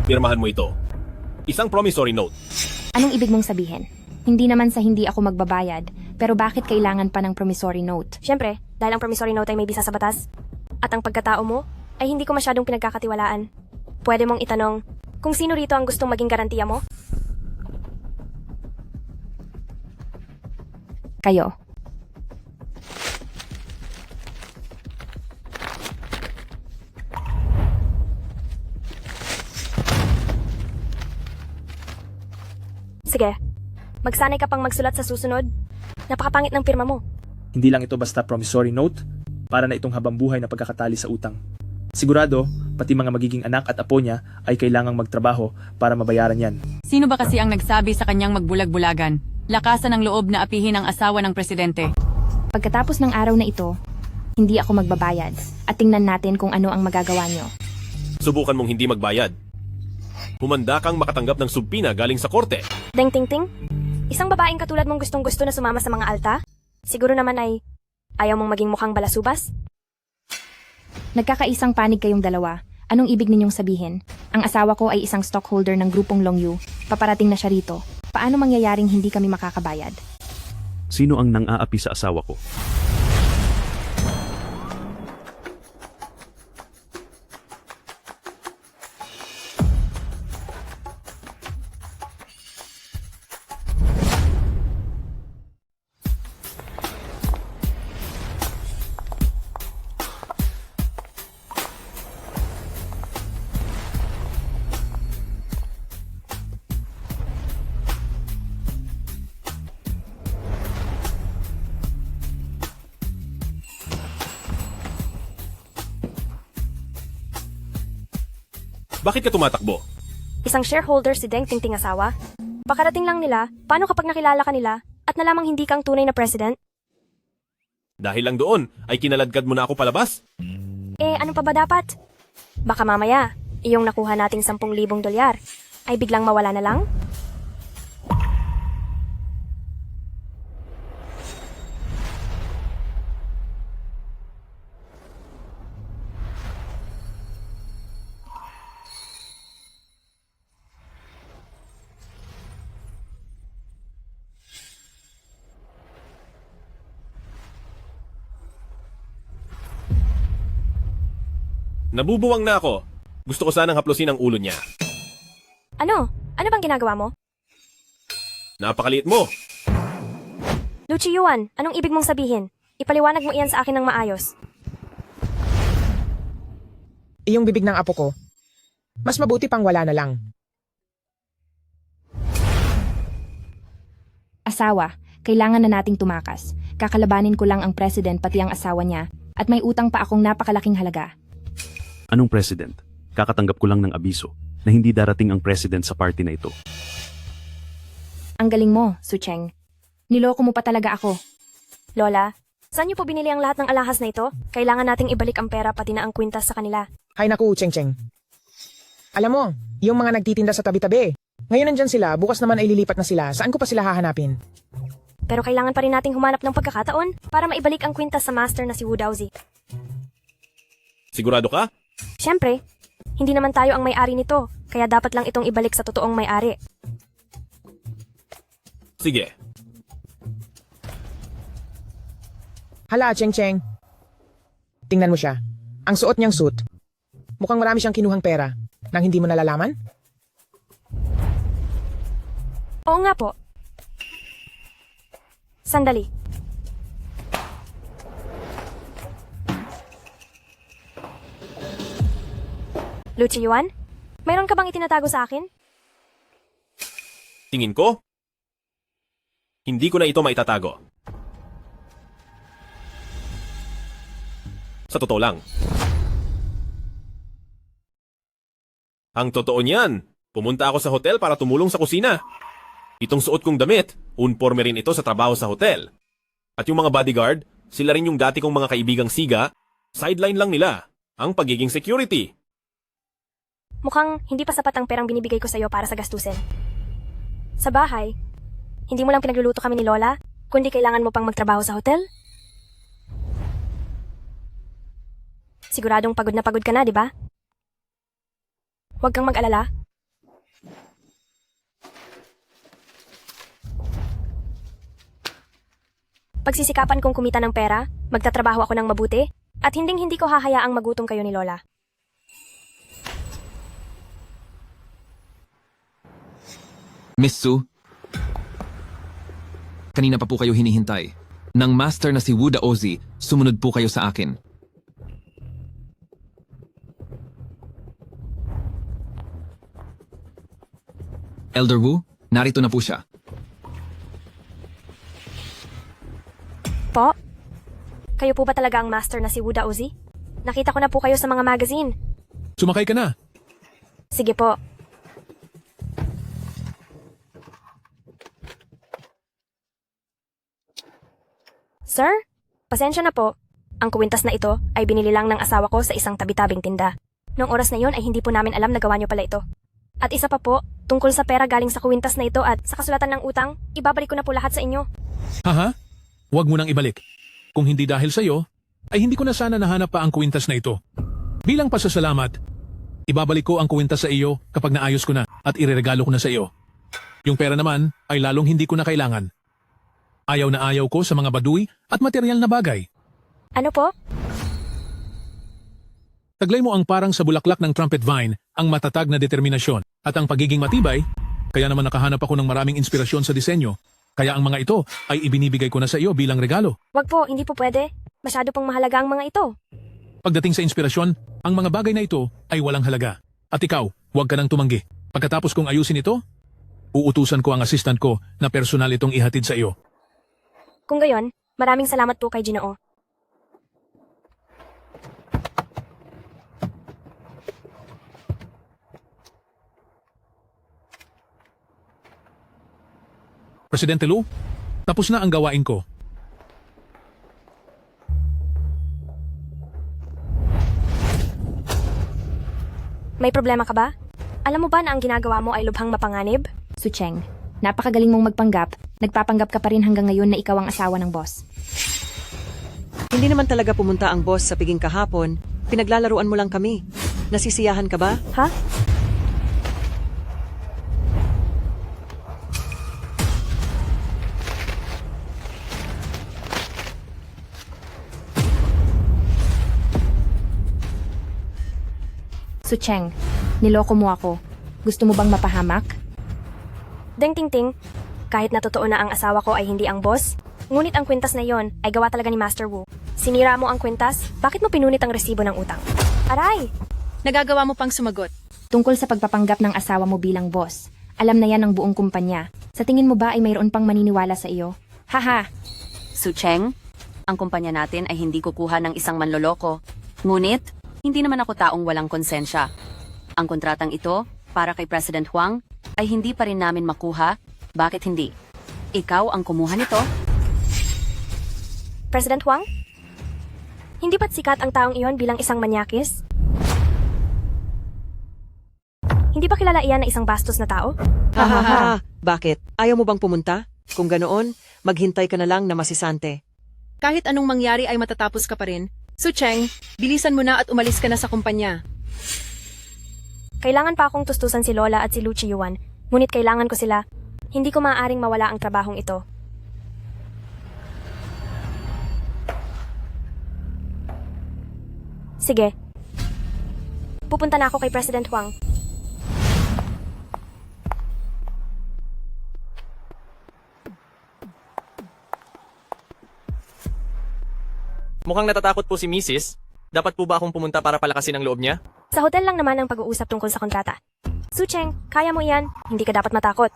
Pirmahan mo ito. Isang promissory note. Anong ibig mong sabihin? Hindi naman sa hindi ako magbabayad, pero bakit kailangan pa ng promissory note? Siyempre, dahil ang promissory note ay may bisa sa batas. At ang pagkatao mo ay hindi ko masyadong pinagkakatiwalaan. Pwede mong itanong kung sino rito ang gustong maging garantiya mo? Kayo. Sige, magsanay ka pang magsulat sa susunod. Napakapangit ng pirma mo. Hindi lang ito basta promissory note para na itong habambuhay na pagkakatali sa utang. Sigurado, pati mga magiging anak at apo niya ay kailangang magtrabaho para mabayaran yan. Sino ba kasi ang nagsabi sa kanyang magbulag-bulagan? Lakasan ng loob na apihin ang asawa ng presidente. Pagkatapos ng araw na ito, hindi ako magbabayad at tingnan natin kung ano ang magagawa nyo. Subukan mong hindi magbayad. Humanda kang makatanggap ng subpina galing sa korte. Deng ting ting, isang babaeng katulad mong gustong-gusto na sumama sa mga alta? Siguro naman ay ayaw mong maging mukhang balasubas? Nagkakaisang panig kayong dalawa. Anong ibig ninyong sabihin? Ang asawa ko ay isang stockholder ng grupong Longyu. Paparating na siya rito. Paano mangyayaring hindi kami makakabayad? Sino ang nang-aapi sa asawa ko? Bakit ka tumatakbo? Isang shareholder si Deng Tingting asawa? Pakarating lang nila, paano kapag nakilala ka nila at nalamang hindi kang tunay na president? Dahil lang doon, ay kinaladkad mo na ako palabas? Ano pa ba dapat? Baka mamaya, iyong nakuha nating $10,000 ay biglang mawala na lang? Nabubuwang na ako. Gusto ko sanang haplusin ang ulo niya. Ano? Ano bang ginagawa mo? Napakaliit mo. Luchi Yuan, anong ibig mong sabihin? Ipaliwanag mo iyan sa akin ng maayos. Iyong bibig ng apo ko. Mas mabuti pang wala na lang. Asawa, kailangan na nating tumakas. Kakalabanin ko lang ang president pati ang asawa niya at may utang pa akong napakalaking halaga. Anong president? Kakatanggap ko lang ng abiso na hindi darating ang president sa party na ito. Ang galing mo, Su Cheng. Niloko mo pa talaga ako. Lola, saan niyo po binili ang lahat ng alahas na ito? Kailangan nating ibalik ang pera pati na ang kwintas sa kanila. Hay naku, Cheng Cheng. Alam mo, yung mga nagtitinda sa tabi-tabi. Ngayon nandyan sila, bukas naman ay lilipat na sila. Saan ko pa sila hahanapin? Pero kailangan pa rin nating humanap ng pagkakataon para maibalik ang kwintas sa master na si Wu Daozi. Sigurado ka? Siyempre, hindi naman tayo ang may-ari nito, kaya dapat lang itong ibalik sa totoong may-ari. Sige. Hala, Cheng Cheng. Tingnan mo siya. Ang suot niyang suit. Mukhang marami siyang kinuhang pera nang hindi mo nalalaman? Oo nga po. Sandali. Luchi Yuan, mayroon ka bang itinatago sa akin? Tingin ko? Hindi ko na ito maitatago. Sa totoo lang. Ang totoo niyan, pumunta ako sa hotel para tumulong sa kusina. Itong suot kong damit, uniforme rin ito sa trabaho sa hotel. At yung mga bodyguard, sila rin yung dati kong mga kaibigang siga, sideline lang nila. ang pagiging security. Mukhang hindi pa sapat ang perang binibigay ko sa'yo para sa gastusin. Sa bahay, hindi mo lang pinagluluto kami ni Lola, kundi kailangan mo pang magtrabaho sa hotel? Siguradong pagod na pagod ka na, di ba? Huwag kang mag-alala. Pagsisikapan kong kumita ng pera, magtatrabaho ako ng mabuti, at hinding-hindi ko hahayaang magutom kayo ni Lola. Miss Sue, kanina pa po kayo hinihintay. Nang master na si Wu Daozi, sumunod po kayo sa akin. Elder Wu, narito na po siya. Po? Kayo po ba talaga ang master na si Wu Daozi? Nakita ko na po kayo sa mga magazine. Sumakay ka na. Sige po. Sir, pasensya na po. Ang kuwintas na ito ay binili lang ng asawa ko sa isang tabi-tabing tinda. Noong oras na yon ay hindi po namin alam na gawa niyo pala ito. At isa pa po, tungkol sa pera galing sa kuwintas na ito at sa kasulatan ng utang, ibabalik ko na po lahat sa inyo. Haha, huwag mo nang ibalik. Kung hindi dahil sa'yo, ay hindi ko na sana nahanap pa ang kuwintas na ito. Bilang pasasalamat, ibabalik ko ang kuwintas sa iyo kapag naayos ko na at ireregalo ko na sa iyo. Yung pera naman ay lalong hindi ko na kailangan. Ayaw na ayaw ko sa mga baduy at material na bagay. Ano po? Taglay mo ang parang sa bulaklak ng trumpet vine ang matatag na determinasyon at ang pagiging matibay, kaya naman nakahanap ako ng maraming inspirasyon sa disenyo. Kaya ang mga ito ay ibinibigay ko na sa iyo bilang regalo. Wag po, hindi po pwede. Masyado pong mahalaga ang mga ito. Pagdating sa inspirasyon, ang mga bagay na ito ay walang halaga. At ikaw, huwag ka nang tumanggi. Pagkatapos kong ayusin ito, uutusan ko ang assistant ko na personal itong ihatid sa iyo. Kung gayon, maraming salamat po kay Ginoo. Presidente Lu, tapos na ang gawain ko. May problema ka ba? Alam mo ba na ang ginagawa mo ay lubhang mapanganib? Sucheng, napakagaling mong magpanggap. Nagpapanggap ka pa rin hanggang ngayon na ikaw ang asawa ng boss. Hindi naman talaga pumunta ang boss sa piging kahapon. Pinaglalaruan mo lang kami. Nasisiyahan ka ba? Ha? Sucheng, niloko mo ako. Gusto mo bang mapahamak? Deng Ting Ting, kahit na totoo na ang asawa ko ay hindi ang boss, ngunit ang kwintas na yon ay gawa talaga ni Master Wu. Sinira mo ang kwintas, bakit mo pinunit ang resibo ng utang? Aray! Nagagawa mo pang sumagot. Tungkol sa pagpapanggap ng asawa mo bilang boss. Alam na yan ng buong kumpanya. Sa tingin mo ba ay mayroon pang maniniwala sa iyo? Haha! Sucheng, ang kumpanya natin ay hindi kukuha ng isang manloloko. Ngunit, hindi naman ako taong walang konsensya. Ang kontratang ito, para kay President Huang, ay hindi pa rin namin makuha. Bakit hindi? Ikaw ang kumuha nito? President Huang? Hindi ba't sikat ang taong iyon bilang isang manyakis? Hindi ba kilala iyan na isang bastos na tao? Hahaha, bakit? Ayaw mo bang pumunta? Kung ganoon, maghintay ka na lang na masisante. Kahit anong mangyari ay matatapos ka pa rin. Sucheng, bilisan mo na at umalis ka na sa kumpanya. Kailangan pa akong tustusan si Lola at si Lu Chiyuan, ngunit kailangan ko sila. Hindi ko maaaring mawala ang trabahong ito. Sige. Pupunta na ako kay President Huang. Mukhang natatakot po si Mrs. Dapat po ba akong pumunta para palakasin ang loob niya? Sa hotel lang naman ang pag-uusap tungkol sa kontrata. Sucheng, kaya mo iyan. Hindi ka dapat matakot.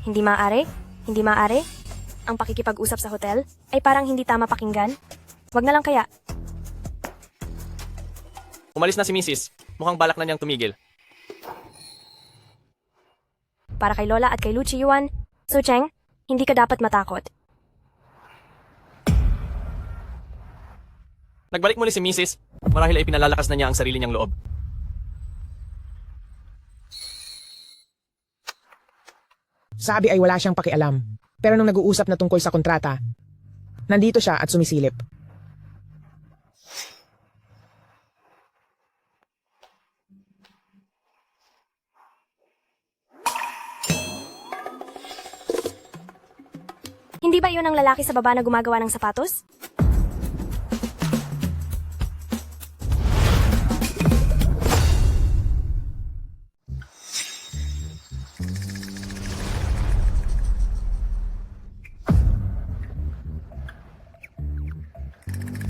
Hindi maaari? Hindi maaari? Ang pakikipag-usap sa hotel ay parang hindi tama pakinggan? Wag na lang kaya. Umalis na si Mrs. Mukhang balak na niyang tumigil. Para kay Lola at kay Lu Chiyuan, Sucheng, hindi ka dapat matakot. Nagbalik muli si Mrs. Marahil ay pinalalakas na niya ang sarili niyang loob. Sabi ay wala siyang pakialam. Pero nung nag-uusap na tungkol sa kontrata, nandito siya at sumisilip. Hindi ba iyon ang lalaki sa baba na gumagawa ng sapatos?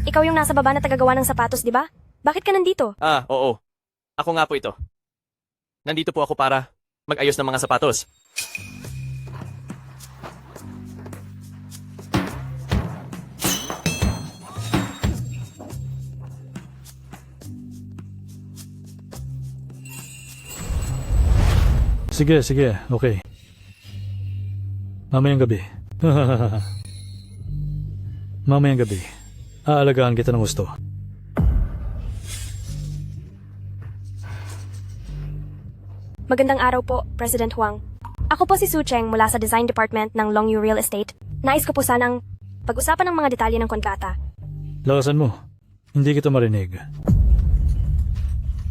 Ikaw yung nasa baba na tagagawa ng sapatos, di ba? Bakit ka nandito? Ah, oo. Ako nga po ito. Nandito po ako para mag-ayos ng mga sapatos. Sige, okay. Mamayang gabi. Mamayang gabi. Aalagaan kita ng gusto. Magandang araw po, President Huang. Ako po si Su Cheng mula sa Design Department ng Longyu Real Estate. Nais ko po sanang pag-usapan ng mga detalye ng kontrata. Lakasan mo. Hindi kita marinig.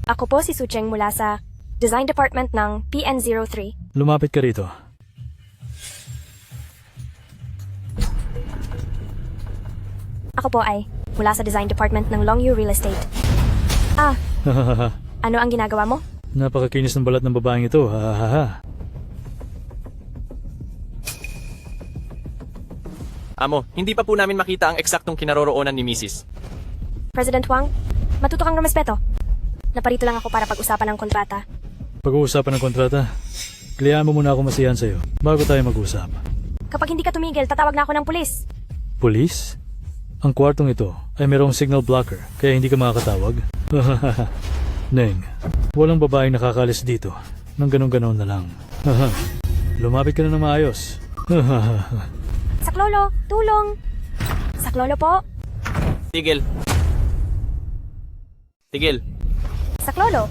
Ako po si Su Cheng mula sa Design Department ng PN03. Lumapit ka rito. Ako po ay mula sa Design Department ng Longyu Real Estate. Ah, ano ang ginagawa mo? Napakakinis ng balat ng babaeng ito. Amo, hindi pa po namin makita ang eksaktong kinaroroonan ni Mrs. President Huang, matuto kang rumespeto. Naparito lang ako para pag-usapan ng kontrata. Pag-uusapan ng kontrata, kliyahan mo muna ako masiyahan sa'yo bago tayo mag-usap. Kapag hindi ka tumigil, tatawag na ako ng pulis. Pulis? Ang kwartong ito ay mayroong signal blocker kaya hindi ka makakatawag. Neng, walang babaeng nakakalis dito nang ganun-ganon na lang. Lumapit ka na ng maayos. Saklolo, tulong! Saklolo po! Tigil. Tigil. Saklolo!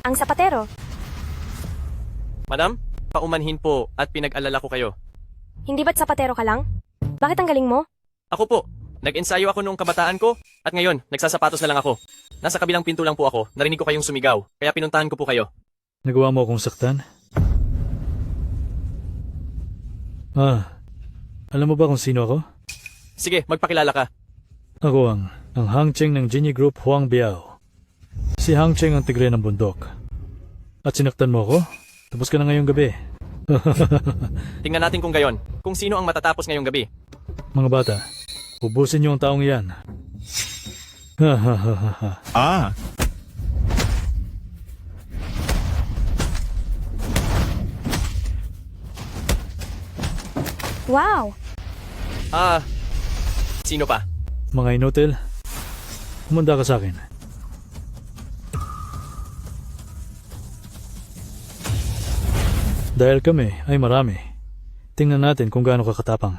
Ang sapatero. Madam, paumanhin po at pinag-alala ko kayo. Hindi ba't sapatero ka lang? Bakit ang galing mo? Ako po, nag-ensayo ako noong kabataan ko at ngayon, nagsasapatos na lang ako. Nasa kabilang pinto lang po ako, narinig ko kayong sumigaw, kaya pinuntahan ko po kayo. Nagawa mo akong saktan? Alam mo ba kung sino ako? Sige, magpakilala ka. Ako ang Hang Cheng ng Genie Group Huang Biao. Si Hang Cheng ang tigre ng bundok. At sinaktan mo ako? Tapos ka na ngayong gabi. Tingnan natin kung gayon, kung sino ang matatapos ngayong gabi. Mga bata, ubusin niyo ang taong iyan. Wow! Sino pa? Mga inutil, humanda ka sa akin. Dahil kami ay marami, tingnan natin kung gaano kakatapang.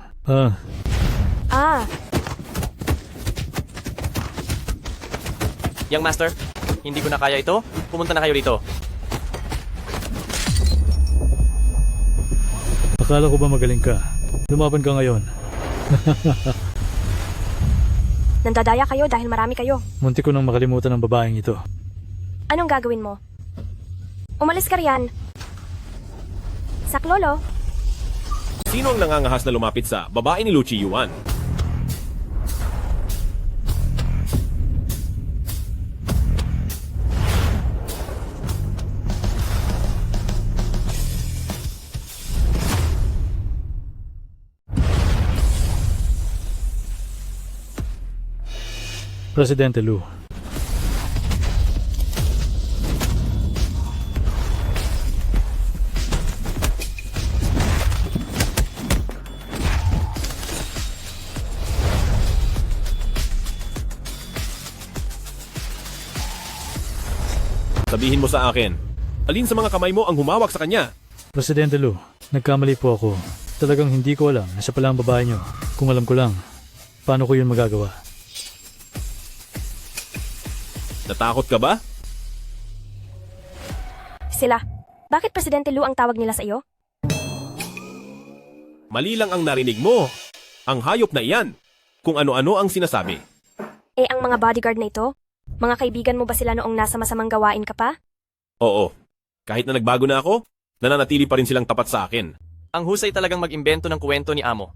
Young Master, hindi ko na kaya ito. Pumunta na kayo dito. Akala ko ba magaling ka? Lumaban ka ngayon. Nandadaya kayo dahil marami kayo. Munti ko nang makalimutan ang babaeng ito. Anong gagawin mo? Umalis ka riyan. Saklolo. Sino ang nangangahas na lumapit sa babae ni Lu Chiyuan? Presidente Lu. Sabihin mo sa akin, Alin sa mga kamay mo ang humawak sa kanya? Presidente Lu, nagkamali po ako. Talagang hindi ko alam na siya pala ang babae niyo. Kung alam ko lang, paano ko yun magagawa? Natakot ka ba? Sila. Bakit Presidente Lu ang tawag nila sa iyo? Mali lang ang narinig mo. Ang hayop na iyan. Kung ano-ano ang sinasabi. Eh ang mga bodyguard na ito? Mga kaibigan mo ba sila noong nasa masamang gawain ka pa? Oo. Kahit na nagbago na ako, nananatili pa rin silang tapat sa akin. Ang husay talagang mag-imbento ng kwento ni Amo.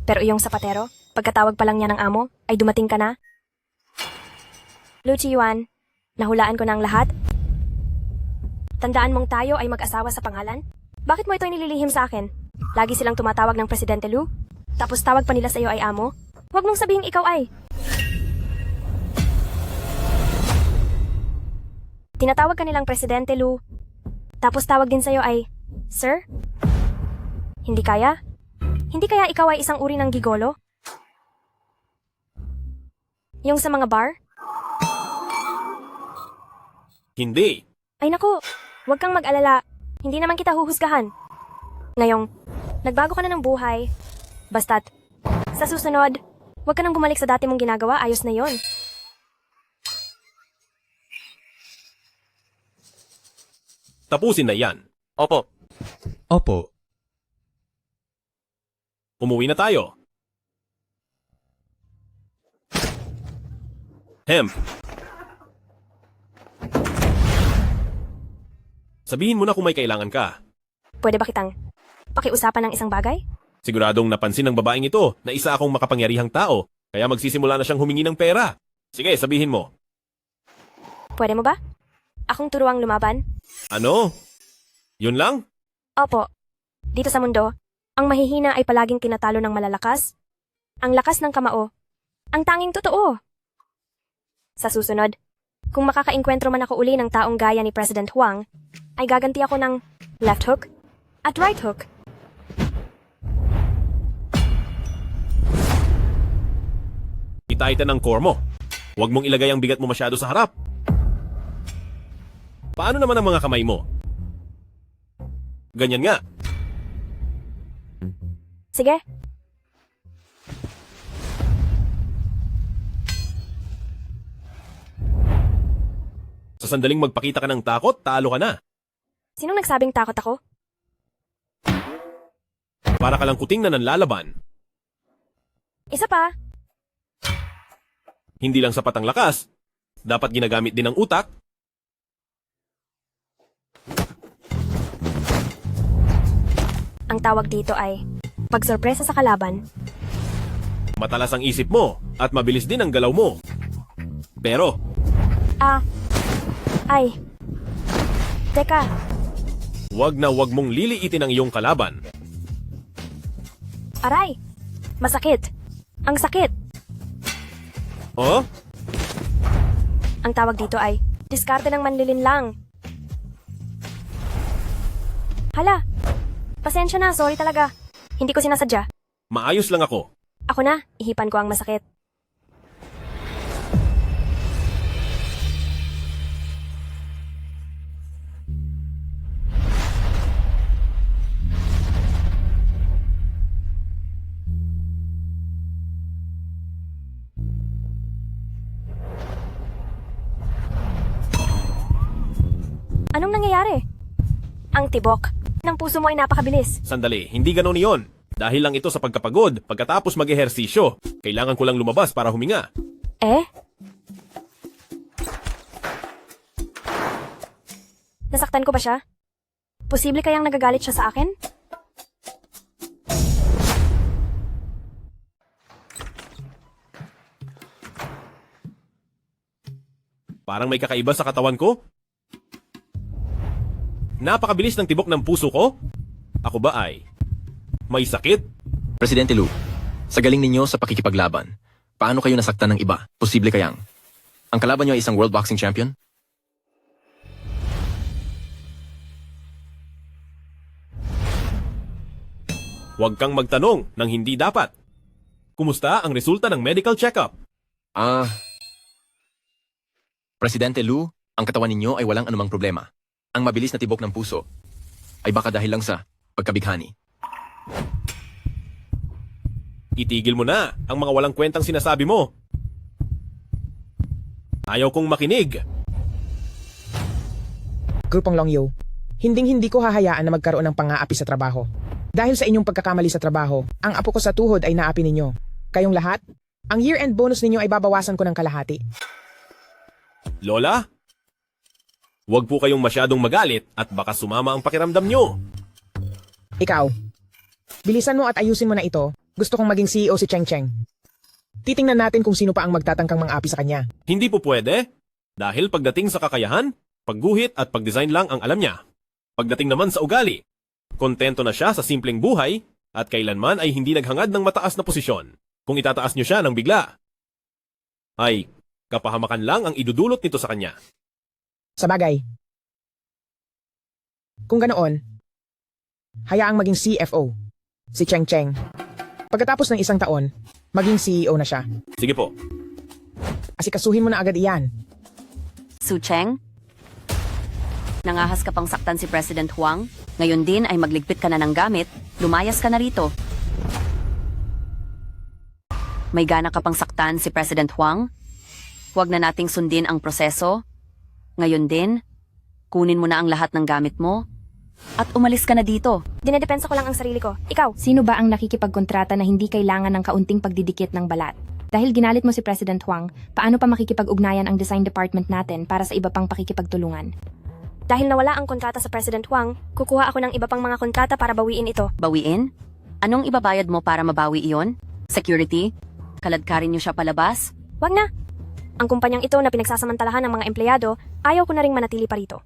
Pero iyong sapatero, pagkatawag pa lang niya ng amo, ay dumating ka na? Lu Chiyuan, nahulaan ko na ang lahat? Tandaan mong tayo ay mag-asawa sa pangalan? Bakit mo ito nililihim sa akin? Lagi silang tumatawag ng Presidente Lu? Tapos tawag pa nila sa iyo ay amo? Huwag mong sabihing ikaw ay... Tinatawag ka nilang Presidente Lu. Tapos tawag din sa'yo ay, Sir? Hindi kaya? Hindi kaya ikaw ay isang uri ng gigolo? Yung sa mga bar? Hindi. Ay naku, huwag kang mag-alala. Hindi naman kita huhusgahan. Ngayong, nagbago ka na ng buhay. Basta't, sa susunod, huwag ka nang bumalik sa dati mong ginagawa, ayos na yon. Tapusin na yan. Opo. Opo. Umuwi na tayo. Hemp. Sabihin mo na kung may kailangan ka. Pwede ba kitang pakiusapan ng isang bagay? Siguradong napansin ng babaeng ito na isa akong makapangyarihang tao, kaya magsisimula na siyang humingi ng pera. Sige, sabihin mo. Pwede mo ba? Akong turuang lumaban? Ano? Yun lang? Opo. Dito sa mundo, ang mahihina ay palaging tinatalo ng malalakas. Ang lakas ng kamao. Ang tanging totoo. Sa susunod, kung makakainkwentro man ako uli ng taong gaya ni President Huang, ay gaganti ako ng left hook at right hook. Itaitan ng core mo. Huwag mong ilagay ang bigat mo masyado sa harap. Paano naman ang mga kamay mo? Ganyan nga. Sige. Sa sandaling magpakita ka ng takot, talo ka na. Sinong nagsabing takot ako? Para ka lang kuting na nanlalaban. Isa pa. Hindi lang sapat ang lakas, dapat ginagamit din ang utak. Ang tawag dito ay pagsorpresa sa kalaban. Matalas ang isip mo at mabilis din ang galaw mo. Pero, Teka, wag na wag mong liliitin ang iyong kalaban. aray! Masakit! Ang sakit! Oh? Ang tawag dito ay diskarte ng manlilin lang. Hala! Pasensya na, sorry talaga. Hindi ko sinasadya. Maayos lang ako. Ako na, ihipan ko ang masakit. Anong nangyayari? Ang tibok ng puso mo ay napakabilis. Sandali, hindi ganon iyon. Dahil lang ito sa pagkapagod, pagkatapos mag-ehersisyo. Kailangan ko lang lumabas para huminga. Eh? Nasaktan ko ba siya? Posible kayang nagagalit siya sa akin? Parang may kakaiba sa katawan ko. Napakabilis ng tibok ng puso ko. Ako ba ay may sakit? Presidente Lu, sa galing ninyo sa pakikipaglaban, paano kayo nasaktan ng iba? Posible kayang ang kalaban nyo ay isang world boxing champion? Huwag kang magtanong ng hindi dapat. Kumusta ang resulta ng medical check-up? Presidente Lu, Ang katawan ninyo ay walang anumang problema. Ang mabilis na tibok ng puso ay baka dahil lang sa pagkabighani. Itigil mo na ang mga walang kwentang sinasabi mo. Ayaw kong makinig. Grupong Longyu, hinding-hindi ko hahayaan na magkaroon ng pang-aapi sa trabaho. Dahil sa inyong pagkakamali sa trabaho, ang apo ko sa tuhod ay naapi ninyo. Kayong lahat, ang year-end bonus ninyo ay babawasan ko ng kalahati. Lola? Huwag po kayong masyadong magalit at baka sumama ang pakiramdam nyo. Ikaw, bilisan mo at ayusin mo na ito. Gusto kong maging CEO si Cheng Cheng. Titingnan natin kung sino pa ang magtatangkang mang-api sa kanya. Hindi po pwede. Dahil pagdating sa kakayahan, pagguhit at pagdesign lang ang alam niya. Pagdating naman sa ugali, kontento na siya sa simpleng buhay at kailanman ay hindi naghangad ng mataas na posisyon. Kung itataas niyo siya ng bigla, ay kapahamakan lang ang idudulot nito sa kanya. Sa bagay. Kung ganoon, hayaang maging CFO, si Cheng Cheng. Pagkatapos ng isang taon, maging CEO na siya. Sige po. Asikasuhin mo na agad iyan. Su Cheng? Nangahas ka pang saktan si President Huang? Ngayon din ay magligpit ka na ng gamit, lumayas ka na rito. May gana ka pang saktan si President Huang? Huwag na nating sundin ang proseso. Ngayon din, kunin mo na ang lahat ng gamit mo at umalis ka na dito. Dinedepensa ko lang ang sarili ko. Ikaw? Sino ba ang nakikipagkontrata na hindi kailangan ng kaunting pagdidikit ng balat? Dahil ginalit mo si President Huang, paano pa makikipag-ugnayan ang design department natin para sa iba pang pakikipagtulungan? Dahil nawala ang kontrata sa President Huang, kukuha ako ng iba pang mga kontrata para bawiin ito. Bawiin? Anong ibabayad mo para mabawi iyon? Security? Kaladkarin niyo siya palabas? Wag na! Ang kumpanyang ito na pinagsasamantalahan ng mga empleyado, ayaw ko na ring manatili pa rito.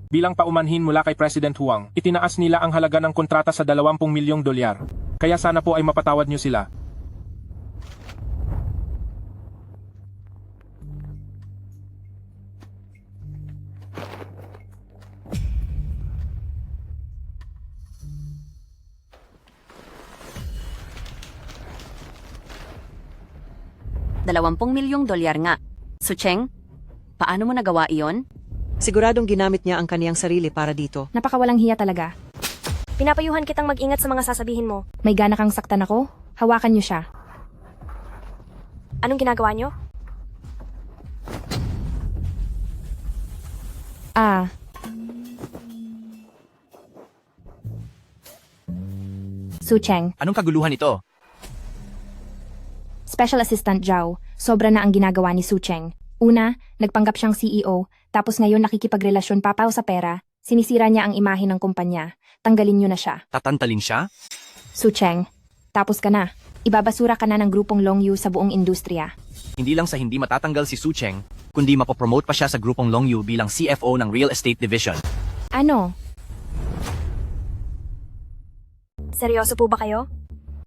Bilang paumanhin mula kay President Huang, itinaas nila ang halaga ng kontrata sa 20 milyong dolyar. Kaya sana po ay mapatawad niyo sila. $20 milyong nga. Su Cheng, paano mo nagawa iyon? Siguradong ginamit niya ang kaniyang sarili para dito. Napakawalang hiya talaga. Pinapayuhan kitang mag-ingat sa mga sasabihin mo. May gana kang saktan ako? Hawakan niyo siya. Anong ginagawa niyo? Su Cheng, Anong kaguluhan ito? Special Assistant Zhao, sobra na ang ginagawa ni Su Cheng. Una, nagpanggap siyang CEO, tapos ngayon nakikipagrelasyon papaw sa pera, sinisira niya ang imahe ng kumpanya. Tanggalin niyo na siya. Tatantalin siya? Su Cheng, tapos ka na. Ibabasura ka na ng grupong Longyu sa buong industriya. Hindi lang sa hindi matatanggal si Su Cheng, kundi mapopromote pa siya sa grupong Longyu bilang CFO ng Real Estate Division. Ano? Seryoso po ba kayo?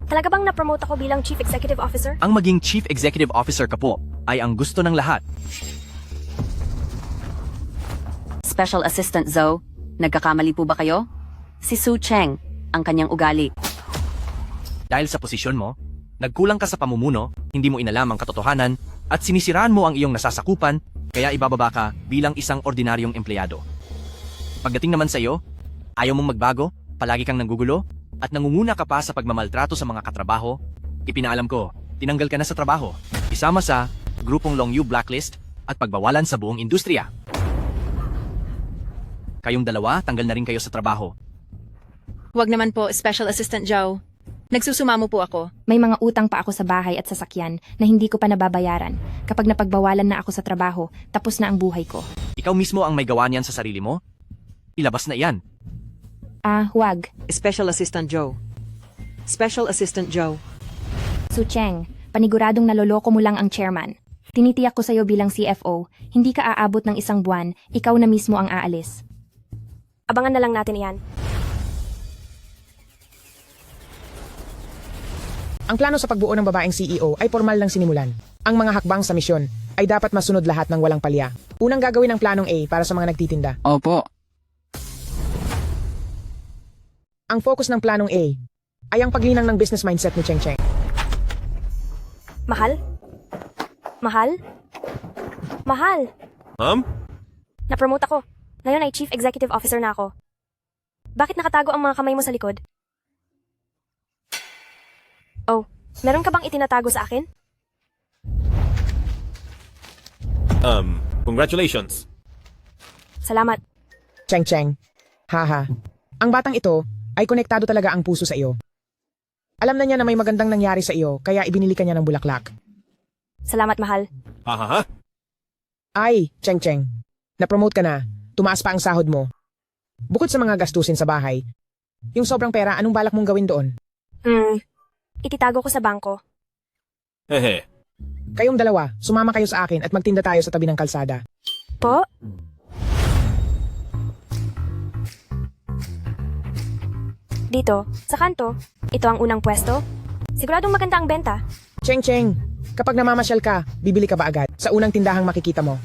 Talaga bang na-promote ako bilang Chief Executive Officer? Ang maging Chief Executive Officer ka po ay ang gusto ng lahat. Special Assistant Zhou, nagkakamali po ba kayo? Si Su Cheng, ang kanyang ugali. Dahil sa posisyon mo, nagkulang ka sa pamumuno, hindi mo inalam ang katotohanan, at sinisiraan mo ang iyong nasasakupan, kaya ibababa ka bilang isang ordinaryong empleyado. Pagdating naman sa iyo, ayaw mong magbago, palagi kang nanggugulo, at nangunguna ka pa sa pagmamaltrato sa mga katrabaho, ipinaalam ko, tinanggal ka na sa trabaho, isama sa grupong Longyu Blacklist at pagbawalan sa buong industriya. Kayong dalawa, tanggal na rin kayo sa trabaho. Huwag naman po, Special Assistant Zhao. Nagsusumamo po ako. May mga utang pa ako sa bahay at sasakyan na hindi ko pa nababayaran. Kapag napagbawalan na ako sa trabaho, tapos na ang buhay ko. Ikaw mismo ang may gawa niyan sa sarili mo? Ilabas na iyan. Huwag. Special Assistant Zhou. Special Assistant Zhou. Su Cheng, paniguradong naloloko mo lang ang chairman. Tinitiyak ko sa'yo bilang CFO, hindi ka aabot ng 1 buwan, ikaw na mismo ang aalis. Abangan na lang natin iyan. Ang plano sa pagbuo ng babaeng CEO ay formal lang sinimulan. Ang mga hakbang sa misyon ay dapat masunod lahat ng walang palya. Unang gagawin ang planong A para sa mga nagtitinda. Opo. Ang focus ng planong A ay ang paglinang ng business mindset ni Cheng Cheng. Mahal? Mahal? Mahal! Na-promote ako. Ngayon ay Chief Executive Officer na ako. Bakit nakatago ang mga kamay mo sa likod? Oh, meron ka bang itinatago sa akin? Congratulations. Salamat. Cheng Cheng. Haha. Ang batang ito ay konektado talaga ang puso sa iyo. Alam na niya na may magandang nangyari sa iyo, kaya ibinili ka niya ng bulaklak. Salamat, mahal. Hahaha. Ay, Cheng Cheng. Na-promote ka na. Tumaas pa ang sahod mo. Bukod sa mga gastusin sa bahay, yung sobrang pera, anong balak mong gawin doon? Ititago ko sa bangko. Hehe. Kayong dalawa, sumama kayo sa akin at magtinda tayo sa tabi ng kalsada. Po? Dito, sa kanto, ito ang unang pwesto. Siguradong maganda ang benta. Cheng Cheng, kapag namamasyal ka, bibili ka ba agad sa unang tindahang makikita mo?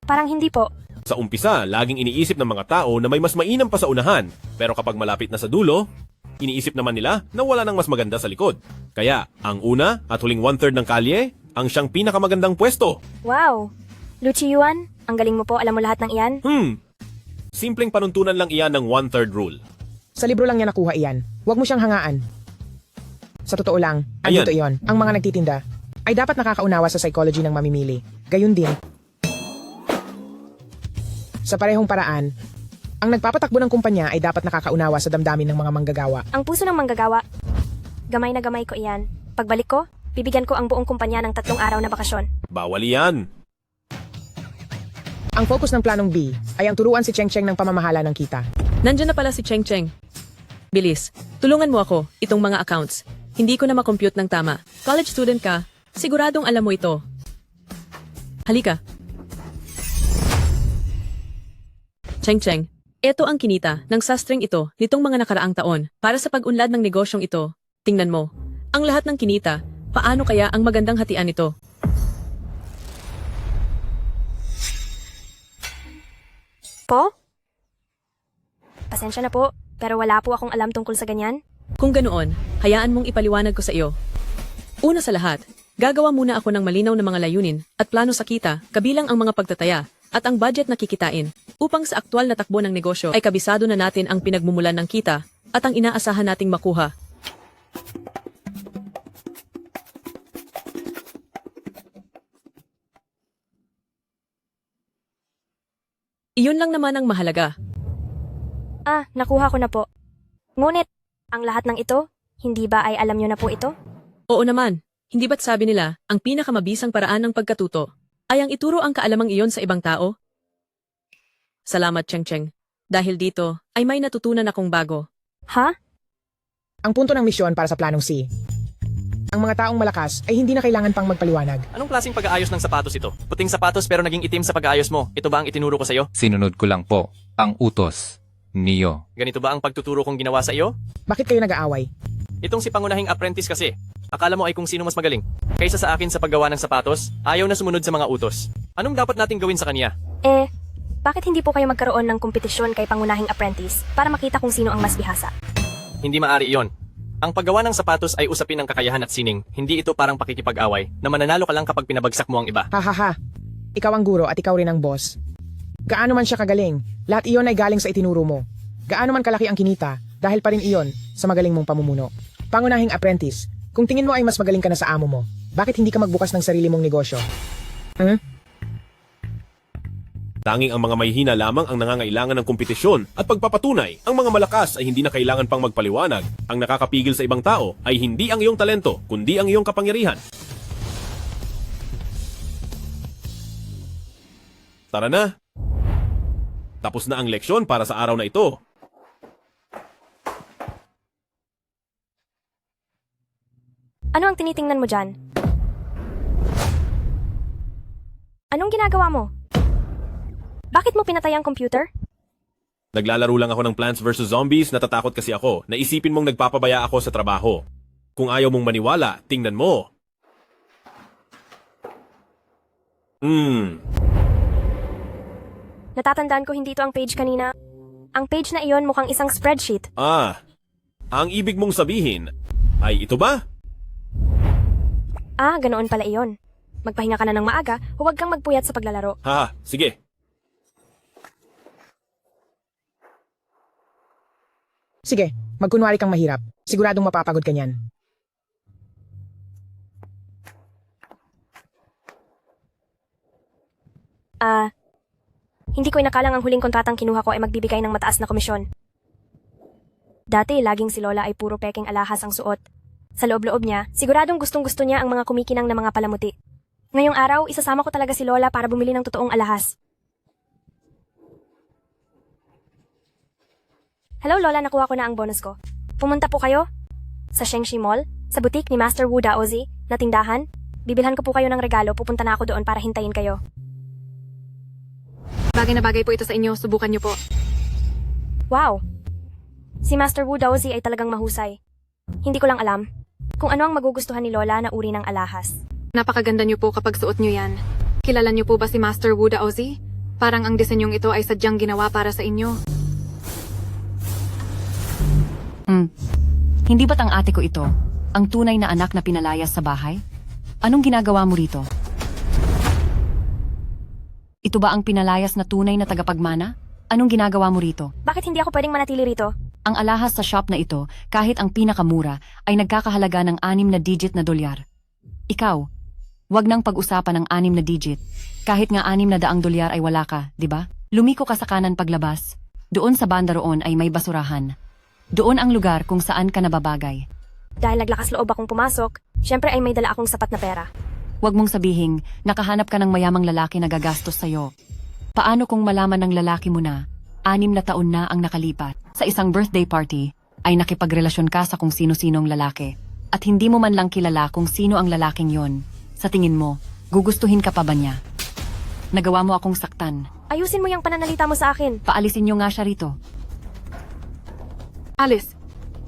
Parang hindi po. Sa umpisa, laging iniisip ng mga tao na may mas mainam pa sa unahan. Pero kapag malapit na sa dulo, iniisip naman nila na wala nang mas maganda sa likod. Kaya, ang una at huling 1/3 ng kalye, ang siyang pinakamagandang pwesto. Wow! Luchi Yuan, ang galing mo po, alam mo lahat ng iyan? Simpleng panuntunan lang iyan ng 1/3 rule. Sa libro lang niya nakuha iyan. Huwag mo siyang hangaan. Sa totoo lang, Ayan. andito iyon. Ang mga nagtitinda ay dapat nakakaunawa sa psychology ng mamimili. Gayun din. Sa parehong paraan, ang nagpapatakbo ng kumpanya ay dapat nakakaunawa sa damdamin ng mga manggagawa. Ang puso ng manggagawa. Gamay na gamay ko iyan. Pagbalik ko, bibigyan ko ang buong kumpanya ng 3 araw na bakasyon. Bawal iyan. Ang focus ng planong B ay ang turuan si Cheng Cheng ng pamamahala ng kita. Nandiyan na pala si Cheng Cheng. Bilis, tulungan mo ako, itong mga accounts. Hindi ko na makompute ng tama. College student ka, siguradong alam mo ito. Halika. Cheng Cheng, ito ang kinita ng sastreng ito nitong mga nakaraang taon para sa pag-unlad ng negosyong ito. Tingnan mo, ang lahat ng kinita, paano kaya ang magandang hatian nito? Po? Pasensya na po, pero wala po akong alam tungkol sa ganyan. Kung ganoon, hayaan mong ipaliwanag ko sa iyo. Una sa lahat, gagawa muna ako ng malinaw na mga layunin at plano sa kita, kabilang ang mga pagtataya at ang budget na kikitain, upang sa aktwal na takbo ng negosyo ay kabisado na natin ang pinagmumulan ng kita at ang inaasahan nating makuha. Iyon lang naman ang mahalaga. Nakuha ko na po. Ngunit, ang lahat ng ito, hindi ba ay alam nyo na po ito? Oo naman, hindi ba't sabi nila, ang pinakamabisang paraan ng pagkatuto ay ang ituro ang kaalamang iyon sa ibang tao? Salamat, Cheng Cheng. Dahil dito, ay may natutunan akong bago. Ha? Ang punto ng misyon para sa planong C. Ang mga taong malakas ay hindi na kailangan pang magpaliwanag. Anong klaseng pag-aayos ng sapatos ito? Puting sapatos pero naging itim sa pag-aayos mo. Ito ba ang itinuro ko sa iyo? Sinunod ko lang po ang utos niyo. Ganito ba ang pagtuturo kong ginawa sa iyo? Bakit kayo nag-aaway? Itong si pangunahing apprentice kasi. Akala mo ay kung sino mas magaling. Kaysa sa akin sa paggawa ng sapatos, ayaw na sumunod sa mga utos. Anong dapat nating gawin sa kanya? Bakit hindi po kayo magkaroon ng kompetisyon kay pangunahing apprentice para makita kung sino ang mas bihasa? Hindi maaari iyon. Ang paggawa ng sapatos ay usapin ng kakayahan at sining. Hindi ito parang pakikipag-away na mananalo ka lang kapag pinabagsak mo ang iba. Hahaha. Ikaw ang guro at ikaw rin ang boss. Gaano man siya kagaling, lahat iyon ay galing sa itinuro mo. Gaano man kalaki ang kinita, dahil pa rin iyon sa magaling mong pamumuno. Pangunahing apprentice, kung tingin mo ay mas magaling ka na sa amo mo, bakit hindi ka magbukas ng sarili mong negosyo? Tanging ang mga mahihina lamang ang nangangailangan ng kompetisyon at pagpapatunay. Ang mga malakas ay hindi na kailangan pang magpaliwanag. Ang nakakapigil sa ibang tao ay hindi ang iyong talento, kundi ang iyong kapangyarihan. Tara na! Tapos na ang leksyon para sa araw na ito. Ano ang tinitingnan mo dyan? Anong ginagawa mo? Bakit mo pinatay ang computer? Naglalaro lang ako ng Plants vs. Zombies, natatakot kasi ako. Naisipin mong nagpapabaya ako sa trabaho. Kung ayaw mong maniwala, tingnan mo. Natatandaan ko hindi ito ang page kanina. Ang page na iyon mukhang isang spreadsheet. Ang ibig mong sabihin ay ito ba? Ah, ganoon pala iyon. Magpahinga ka na ng maaga, huwag kang magpuyat sa paglalaro. Ha, sige. Sige, magkunwari kang mahirap. Siguradong mapapagod ka niyan. Hindi ko inakalang ang huling kontratang kinuha ko ay magbibigay ng mataas na komisyon. Dati, laging si Lola ay puro peking alahas ang suot. Sa loob-loob niya, siguradong gustong-gusto niya ang mga kumikinang na mga palamuti. Ngayong araw, isasama ko talaga si Lola para bumili ng totoong alahas. Hello Lola, nakuha ko na ang bonus ko. Pumunta po kayo sa Shengshi Mall, sa boutique ni Master Wu Daozi na tindahan. Bibilhan ko po kayo ng regalo, pupunta na ako doon para hintayin kayo. Bagay na bagay po ito sa inyo, subukan niyo po. Wow! Si Master Wu Daozi ay talagang mahusay. Hindi ko lang alam kung ano ang magugustuhan ni Lola na uri ng alahas. Napakaganda niyo po kapag suot niyo yan. Kilala niyo po ba si Master Wu Daozi? Parang ang disenyong ito ay sadyang ginawa para sa inyo. Hindi ba't ang ate ko ito, ang tunay na anak na pinalayas sa bahay? Anong ginagawa mo rito? Ito ba ang pinalayas na tunay na tagapagmana? Anong ginagawa mo rito? Bakit hindi ako pwedeng manatili rito? Ang alahas sa shop na ito, kahit ang pinakamura, ay nagkakahalaga ng 6 na digit na dolyar. Ikaw, wag nang pag-usapan ng 6 na digit. Kahit nga 6 na daang dolyar ay wala ka, di ba? Lumiko ka sa kanan paglabas. Doon sa banda roon ay may basurahan. Doon ang lugar kung saan ka nababagay. Dahil naglakas loob akong pumasok, syempre ay may dala akong sapat na pera. Huwag mong sabihing, nakahanap ka ng mayamang lalaki na gagastos sa'yo. Paano kung malaman ng lalaki mo na, 6 na taon na ang nakalipat, sa isang birthday party, ay nakipagrelasyon ka sa kung sino-sinong lalaki, at hindi mo man lang kilala kung sino ang lalaking yon? Sa tingin mo, gugustuhin ka pa ba niya? Nagawa mo akong saktan. Ayusin mo yung pananalita mo sa akin. Paalisin niyo nga siya rito. Alice,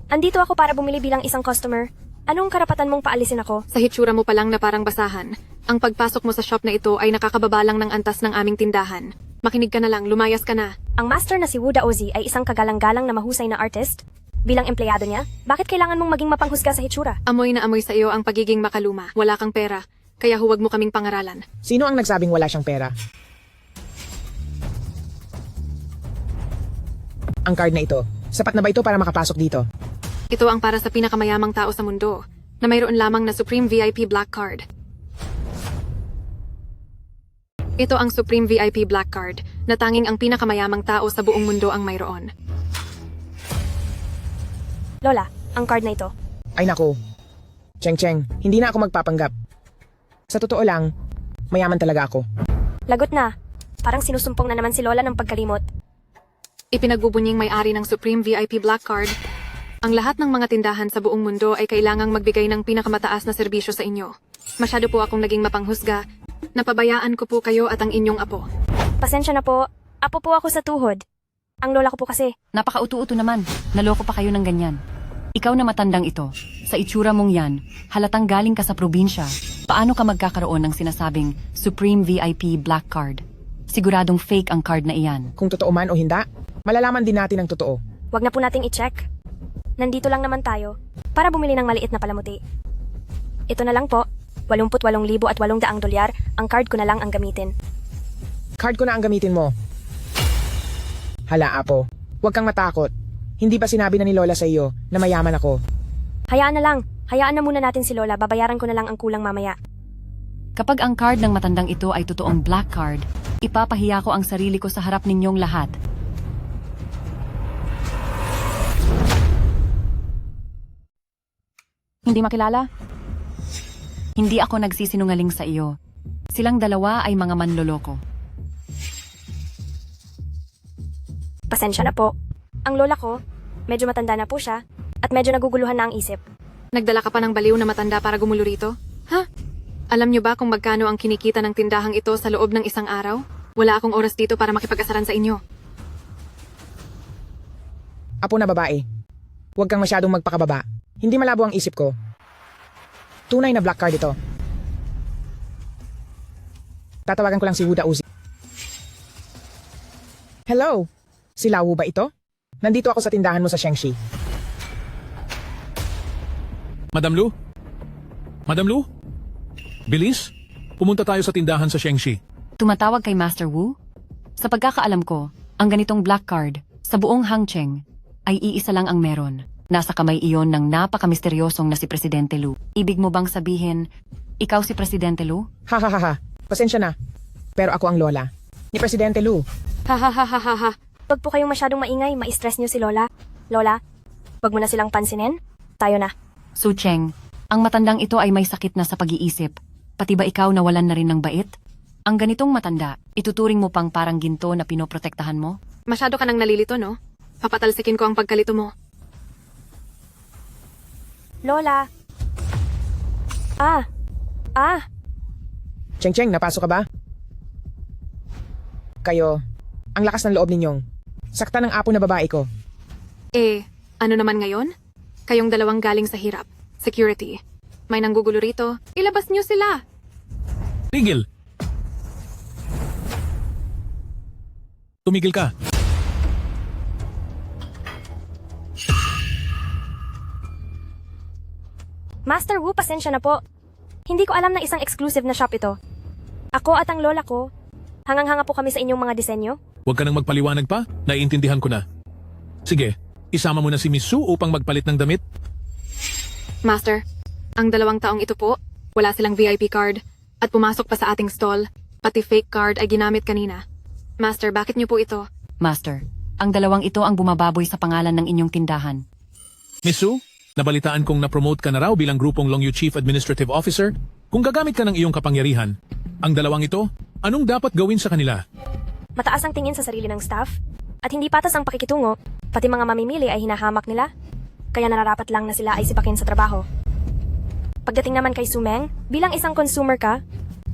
andito ako para bumili bilang isang customer. Anong karapatan mong paalisin ako? sa hitsura mo pa lang na parang basahan. Ang pagpasok mo sa shop na ito ay nakakababa lang ng antas ng aming tindahan. Makinig ka na lang, lumayas ka na. Ang master na si Wu Daozi ay isang kagalang-galang na mahusay na artist. Bilang empleyado niya, bakit kailangan mong maging mapanghusga sa hitsura? Amoy na amoy sa iyo ang pagiging makaluma. Wala kang pera, kaya huwag mo kaming pangaralan. Sino ang nagsabing wala siyang pera? Ang card na ito, sapat na ba ito para makapasok dito? Ito ang para sa pinakamayamang tao sa mundo, na mayroon lamang na Supreme VIP Black Card. Ito ang Supreme VIP Black Card, na tanging ang pinakamayamang tao sa buong mundo ang mayroon. Lola, ang card na ito. Ay naku. Cheng, hindi na ako magpapanggap. Sa totoo lang, mayaman talaga ako. Lagot na. Parang sinusumpong na naman si Lola ng pagkalimot. Ipinagbubunying may-ari ng Supreme VIP Black Card. Ang lahat ng mga tindahan sa buong mundo ay kailangang magbigay ng pinakamataas na serbisyo sa inyo. Masyado po akong naging mapanghusga. Napabayaan ko po kayo at ang inyong apo. Pasensya na po. Apo po ako sa tuhod. Ang lola ko po kasi. Napaka-utu-utu naman. Naloko pa kayo ng ganyan. Ikaw na matandang ito, sa itsura mong yan, halatang galing ka sa probinsya. Paano ka magkakaroon ng sinasabing Supreme VIP Black Card? Siguradong fake ang card na iyan. Kung totoo man o hindi, malalaman din natin ang totoo. Wag na po nating i-check. Nandito lang naman tayo para bumili ng maliit na palamuti. Ito na lang po, 88,800 dolyar, ang card ko na lang ang gamitin. Card ko na ang gamitin mo. Hala, Apo. Huwag kang matakot. Hindi ba sinabi na ni Lola sa iyo na mayaman ako? Hayaan na lang. Hayaan na muna natin si Lola. Babayaran ko na lang ang kulang mamaya. Kapag ang card ng matandang ito ay totoong black card, ipapahiya ko ang sarili ko sa harap ninyong lahat. Hindi makilala? Hindi ako nagsisinungaling sa iyo. Silang dalawa ay mga manloloko. Pasensya na po. Ang lola ko, medyo matanda na po siya, at medyo naguguluhan na ang isip. Nagdala ka pa ng baliw na matanda para gumulo rito? Ha? Alam niyo ba kung magkano ang kinikita ng tindahang ito sa loob ng isang araw? Wala akong oras dito para makipag-asaran sa inyo. Apo na babae. Huwag kang masyadong magpakababa. Hindi malabo ang isip ko. Tunay na black card ito. Tatawagan ko lang si Wu Daozi. Hello? Si Wu ba ito? Nandito ako sa tindahan mo sa Shengshi. Madam Lu? Madam Lu? Bilis, pumunta tayo sa tindahan sa Shengxi. Tumatawag kay Master Wu? Sa pagkakaalam ko, ang ganitong black card sa buong Hangcheng ay iisa lang ang meron. Nasa kamay iyon ng napaka-misteryosong na si Presidente Lu. Ibig mo bang sabihin, ikaw si Presidente Lu? Ha ha ha ha. Pasensya na. Pero ako ang lola. Ni Presidente Lu. Ha ha ha ha ha ha. Wag po kayong masyadong maingay, ma-stress niyo si Lola. Lola, wag mo na silang pansinin. Tayo na. Su Cheng, ang matandang ito ay may sakit na sa pag-iisip. Pati ba ikaw nawalan na rin ng bait? Ang ganitong matanda, ituturing mo pang parang ginto na pinoprotektahan mo? Masyado ka nang nalilito, no? Papatalsikin ko ang pagkalito mo. Lola. Cheng Cheng, napasok ka ba? Kayo, ang lakas ng loob ninyong. Sakta ng apo na babae ko. Ano naman ngayon? Kayong dalawang galing sa hirap. Security. May nanggugulo rito. Ilabas niyo sila. Tigil! Tumigil ka. Master Wu, pasensya na po. Hindi ko alam na isang exclusive na shop ito. Ako at ang lola ko, hangang-hanga po kami sa inyong mga disenyo. Huwag ka nang magpaliwanag pa, naiintindihan ko na. Sige, isama mo na si Miss Su upang magpalit ng damit. Master, ang 2 taong ito po, wala silang VIP card at pumasok pa sa ating stall. Pati fake card ay ginamit kanina. Master, bakit niyo po ito? Master, ang 2 ito ang bumababoy sa pangalan ng inyong tindahan. Miss Su, nabalitaan kong na-promote ka na raw bilang grupong Longyu Chief Administrative Officer. Kung gagamit ka ng iyong kapangyarihan, ang 2 ito, anong dapat gawin sa kanila? Mataas ang tingin sa sarili ng staff, at hindi patas ang pakikitungo, pati mga mamimili ay hinahamak nila. Kaya nararapat lang na sila ay sipakin sa trabaho. Pagdating naman kay Sumeng, bilang isang consumer ka,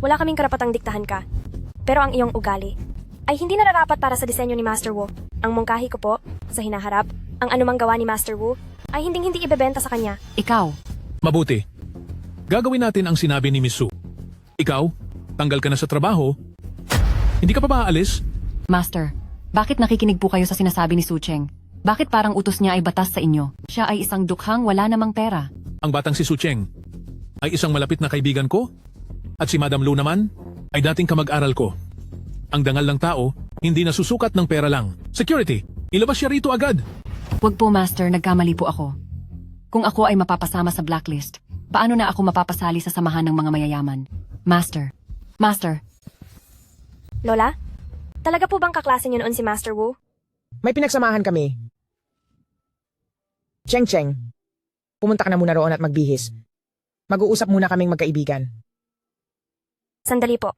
wala kaming karapatang diktahan ka. Pero ang iyong ugali ay hindi nararapat para sa disenyo ni Master Wu. Ang mungkahi ko po, sa hinaharap, ang anumang gawa ni Master Wu ay hindi ibebenta sa kanya. Ikaw. Mabuti. Gagawin natin ang sinabi ni Miss Su. Ikaw, tanggal ka na sa trabaho. Hindi ka pa ba aalis? Master, bakit nakikinig po kayo sa sinasabi ni Su Cheng? Bakit parang utos niya ay batas sa inyo? Siya ay isang dukhang wala namang pera. Ang batang si Su Cheng ay isang malapit na kaibigan ko at si Madam Lu naman ay dating kamag-aral ko. Ang dangal ng tao, hindi nasusukat ng pera lang. Security, ilabas siya rito agad. Wag po, Master, nagkamali po ako. Kung ako ay mapapasama sa blacklist, paano na ako mapapasali sa samahan ng mga mayayaman? Master. Lola, talaga po bang kaklase niyo noon si Master Wu? May pinagsamahan kami. Cheng Cheng, pumunta ka na muna roon at magbihis. Mag-uusap muna kaming magkaibigan. Sandali po.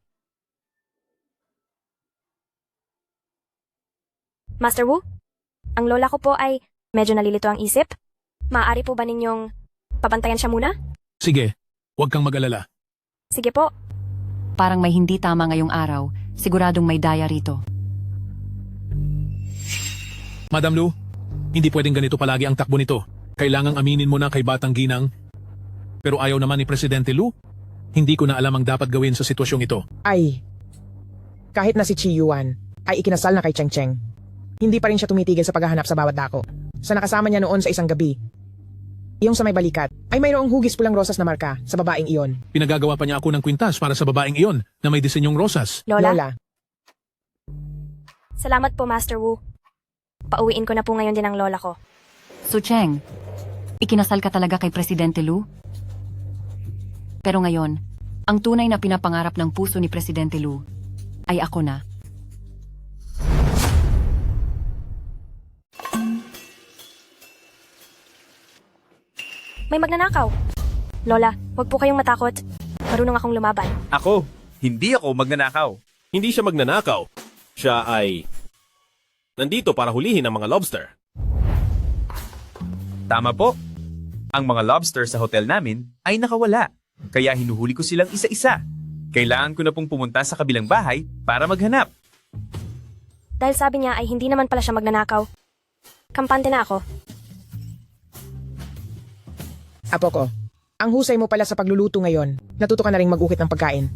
Master Wu, ang lola ko po ay medyo nalilito ang isip. Maaari po ba ninyong pabantayan siya muna? Sige, huwag kang mag-alala. Sige po. Parang may hindi tama ngayong araw, siguradong may daya rito. Madam Lu, hindi pwedeng ganito palagi ang takbo nito. Kailangang aminin mo na kay Batang Ginang. Pero ayaw naman ni Presidente Lu. Hindi ko na alam ang dapat gawin sa sitwasyong ito. Ay, kahit na si Chi Yuan ay ikinasal na kay Cheng Cheng, hindi pa rin siya tumitigil sa paghahanap sa bawat dako. Sa nakasama niya noon sa isang gabi, yung sa may balikat, ay mayroong hugis pulang rosas na marka sa babaeng iyon. Pinagagawa pa niya ako ng kwintas para sa babaeng iyon na may disenyong rosas. Lola. Salamat po, Master Wu. Pauwiin ko na po ngayon din ang lola ko. Su Cheng, ikinasal ka talaga kay Presidente Lu? Pero ngayon, ang tunay na pinapangarap ng puso ni Presidente Lu ay ako na. May magnanakaw. Lola, wag po kayong matakot. Marunong akong lumaban. Ako? Hindi ako magnanakaw. Hindi siya magnanakaw. Siya ay nandito para hulihin ang mga lobster. Tama po. Ang mga lobster sa hotel namin ay nakawala. Kaya hinuhuli ko silang isa-isa. Kailangan ko na pong pumunta sa kabilang bahay para maghanap. Dahil sabi niya ay hindi naman pala siya magnanakaw. Kampante na ako. Apo ko, ang husay mo pala sa pagluluto ngayon. Natuto ka na rin mag-ukit ng pagkain.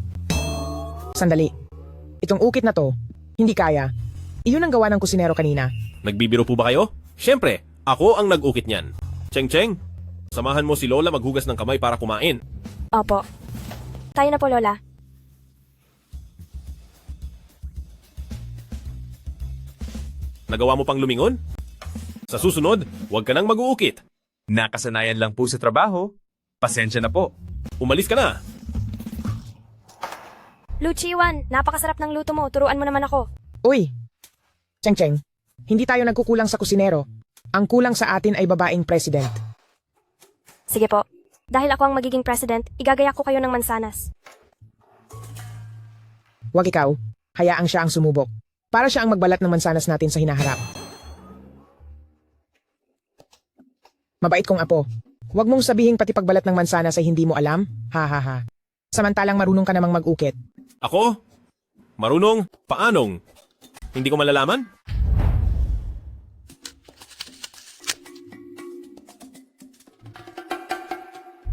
Sandali. Itong ukit na to, hindi kaya. Iyon ang gawa ng kusinero kanina. Nagbibiro po ba kayo? Siyempre, ako ang nag-ukit niyan. Cheng Cheng, samahan mo si Lola maghugas ng kamay para kumain. Opo. Tayo na po, Lola. Nagawa mo pang lumingon? Sa susunod, huwag ka nang mag-uukit. Nakasanayan lang po sa trabaho. Pasensya na po. Umalis ka na. Luchiwan, napakasarap ng luto mo. Turuan mo naman ako. Uy! Cheng Cheng, hindi tayo nagkukulang sa kusinero. Ang kulang sa atin ay babaeng president. Sige po. Dahil ako ang magiging president, igagaya ko kayo ng mansanas. Huwag ikaw, hayaang siya ang sumubok. Para siya ang magbalat ng mansanas natin sa hinaharap. Mabait kong apo. Huwag mong sabihing pati pagbalat ng mansanas ay hindi mo alam. Ha ha ha. Samantalang marunong ka namang mag-ukit. Ako? Marunong? Paanong? Hindi ko malalaman?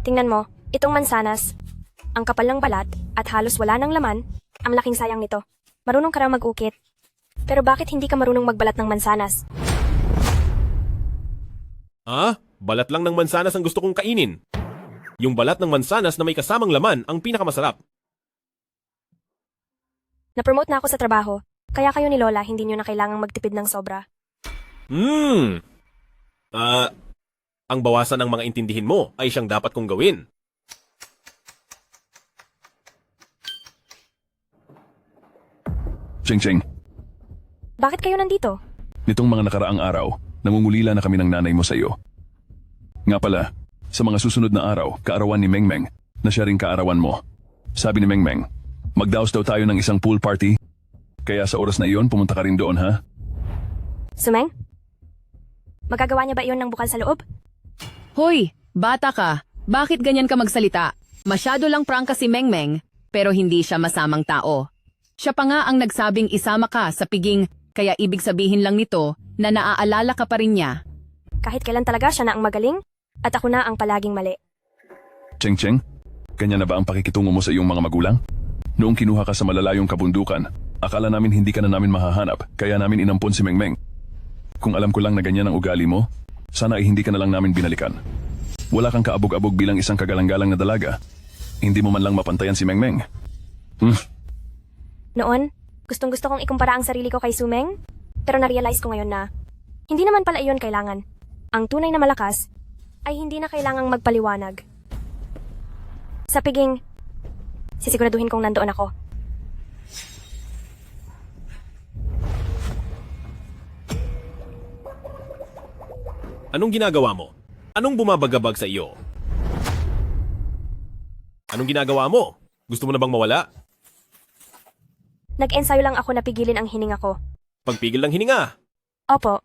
Tingnan mo, itong mansanas. Ang kapal ng balat at halos wala ng laman, ang laking sayang nito. Marunong ka raw mag-ukit. Pero bakit hindi ka marunong magbalat ng mansanas? Ah? Balat lang ng mansanas ang gusto kong kainin. Yung balat ng mansanas na may kasamang laman ang pinakamasarap. Na-promote na ako sa trabaho, kaya kayo ni Lola hindi nyo na kailangang magtipid ng sobra. Ang bawasan ng mga intindihin mo ay siyang dapat kong gawin. Cheng Cheng, Bakit kayo nandito? nitong mga nakaraang araw, nangungulila na kami ng nanay mo sa iyo. Nga pala, sa mga susunod na araw, kaarawan ni Mengmeng, na siya ring kaarawan mo. Sabi ni Mengmeng, magdaos daw tayo ng isang pool party. Kaya sa oras na iyon, pumunta ka rin doon, ha? Sumeng? Magagawa niya ba iyon ng bukal sa loob? Hoy, bata ka. Bakit ganyan ka magsalita? Masyado lang prangka si Mengmeng, pero hindi siya masamang tao. Siya pa nga ang nagsabing isama ka sa piging, kaya ibig sabihin lang nito na naaalala ka pa rin niya. Kahit kailan talaga siya na ang magaling, at ako na ang palaging mali. Cheng Cheng, kanya na ba ang pakikitungo mo sa iyong mga magulang? Noong kinuha ka sa malalayong kabundukan, akala namin hindi ka na namin mahahanap, kaya namin inampon si Mengmeng. Kung alam ko lang na ganyan ang ugali mo, sana ay hindi ka na lang namin binalikan. Wala kang kaabog-abog bilang isang kagalang-galang na dalaga. Hindi mo man lang mapantayan si Mengmeng. Noon, gustong-gusto kong ikumpara ang sarili ko kay Sumeng, pero na-realize ko ngayon na hindi naman pala iyon kailangan. Ang tunay na malakas ay hindi na kailangang magpaliwanag. Sa piging, sisiguraduhin kong nandoon ako. Anong ginagawa mo? Anong bumabagabag sa iyo? Anong ginagawa mo? Gusto mo na bang mawala? Nag-ensayo lang ako na pigilin ang hininga ko. Pagpigil ng hininga. Opo,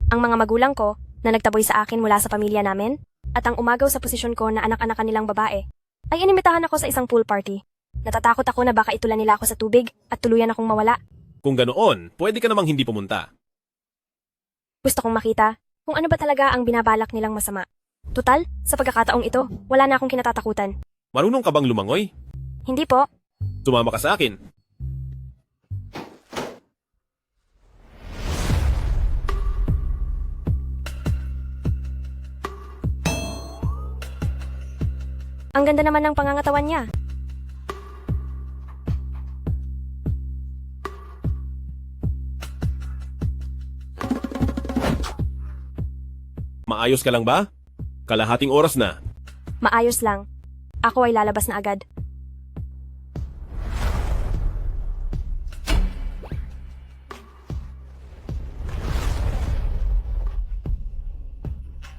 ang mga magulang ko na nagtaboy sa akin mula sa pamilya namin at ang umagaw sa posisyon ko na anak-anakan nilang babae ay inimitahan ako sa isang pool party. Natatakot ako na baka itulan nila ako sa tubig at tuluyan akong mawala. Kung ganoon, pwede ka namang hindi pumunta. Gusto kong makita kung ano ba talaga ang binabalak nilang masama. Tutal, sa pagkakataong ito, wala na akong kinatatakutan. Marunong ka bang lumangoy? Hindi po. Sumama ka sa akin. Ang ganda naman ng pangangatawan niya. Maayos ka lang ba? Kalahating oras na. Maayos lang. Ako ay lalabas na agad.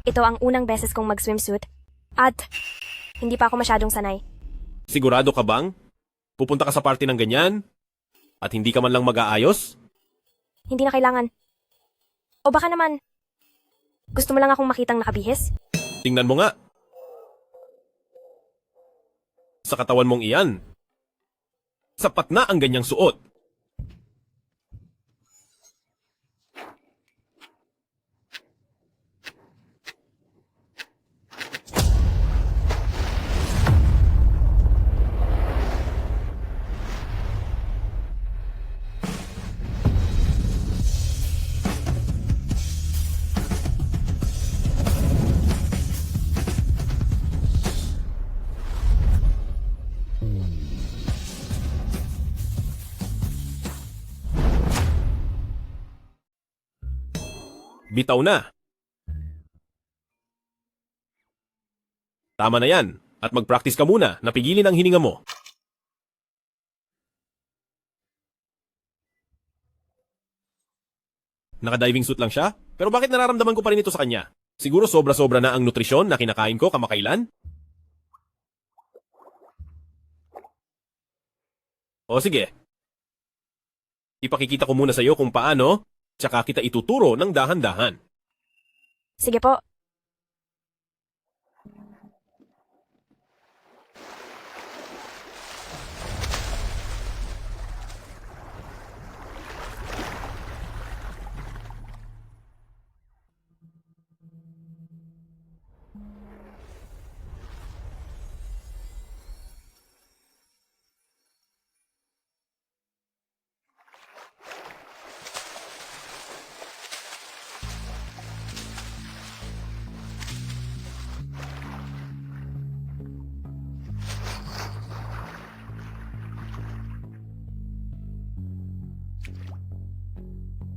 Ito ang unang beses kong mag-swimsuit at hindi pa ako masyadong sanay. Sigurado ka bang? Pupunta ka sa party ng ganyan? At hindi ka man lang mag-aayos? Hindi na kailangan. O baka naman, gusto mo lang akong makitang nakabihis? Tingnan mo nga. Sa katawan mong iyan, sapat na ang ganyang suot. Bitaw na. Tama na yan. At mag-practice ka muna. Napigilin ang hininga mo. Naka-diving suit lang siya? Pero bakit nararamdaman ko pa rin ito sa kanya? Siguro sobra-sobra na ang nutrisyon na kinakain ko kamakailan? O sige. Ipakikita ko muna sa iyo kung paano, tsaka kita ituturo ng dahan-dahan. Sige po.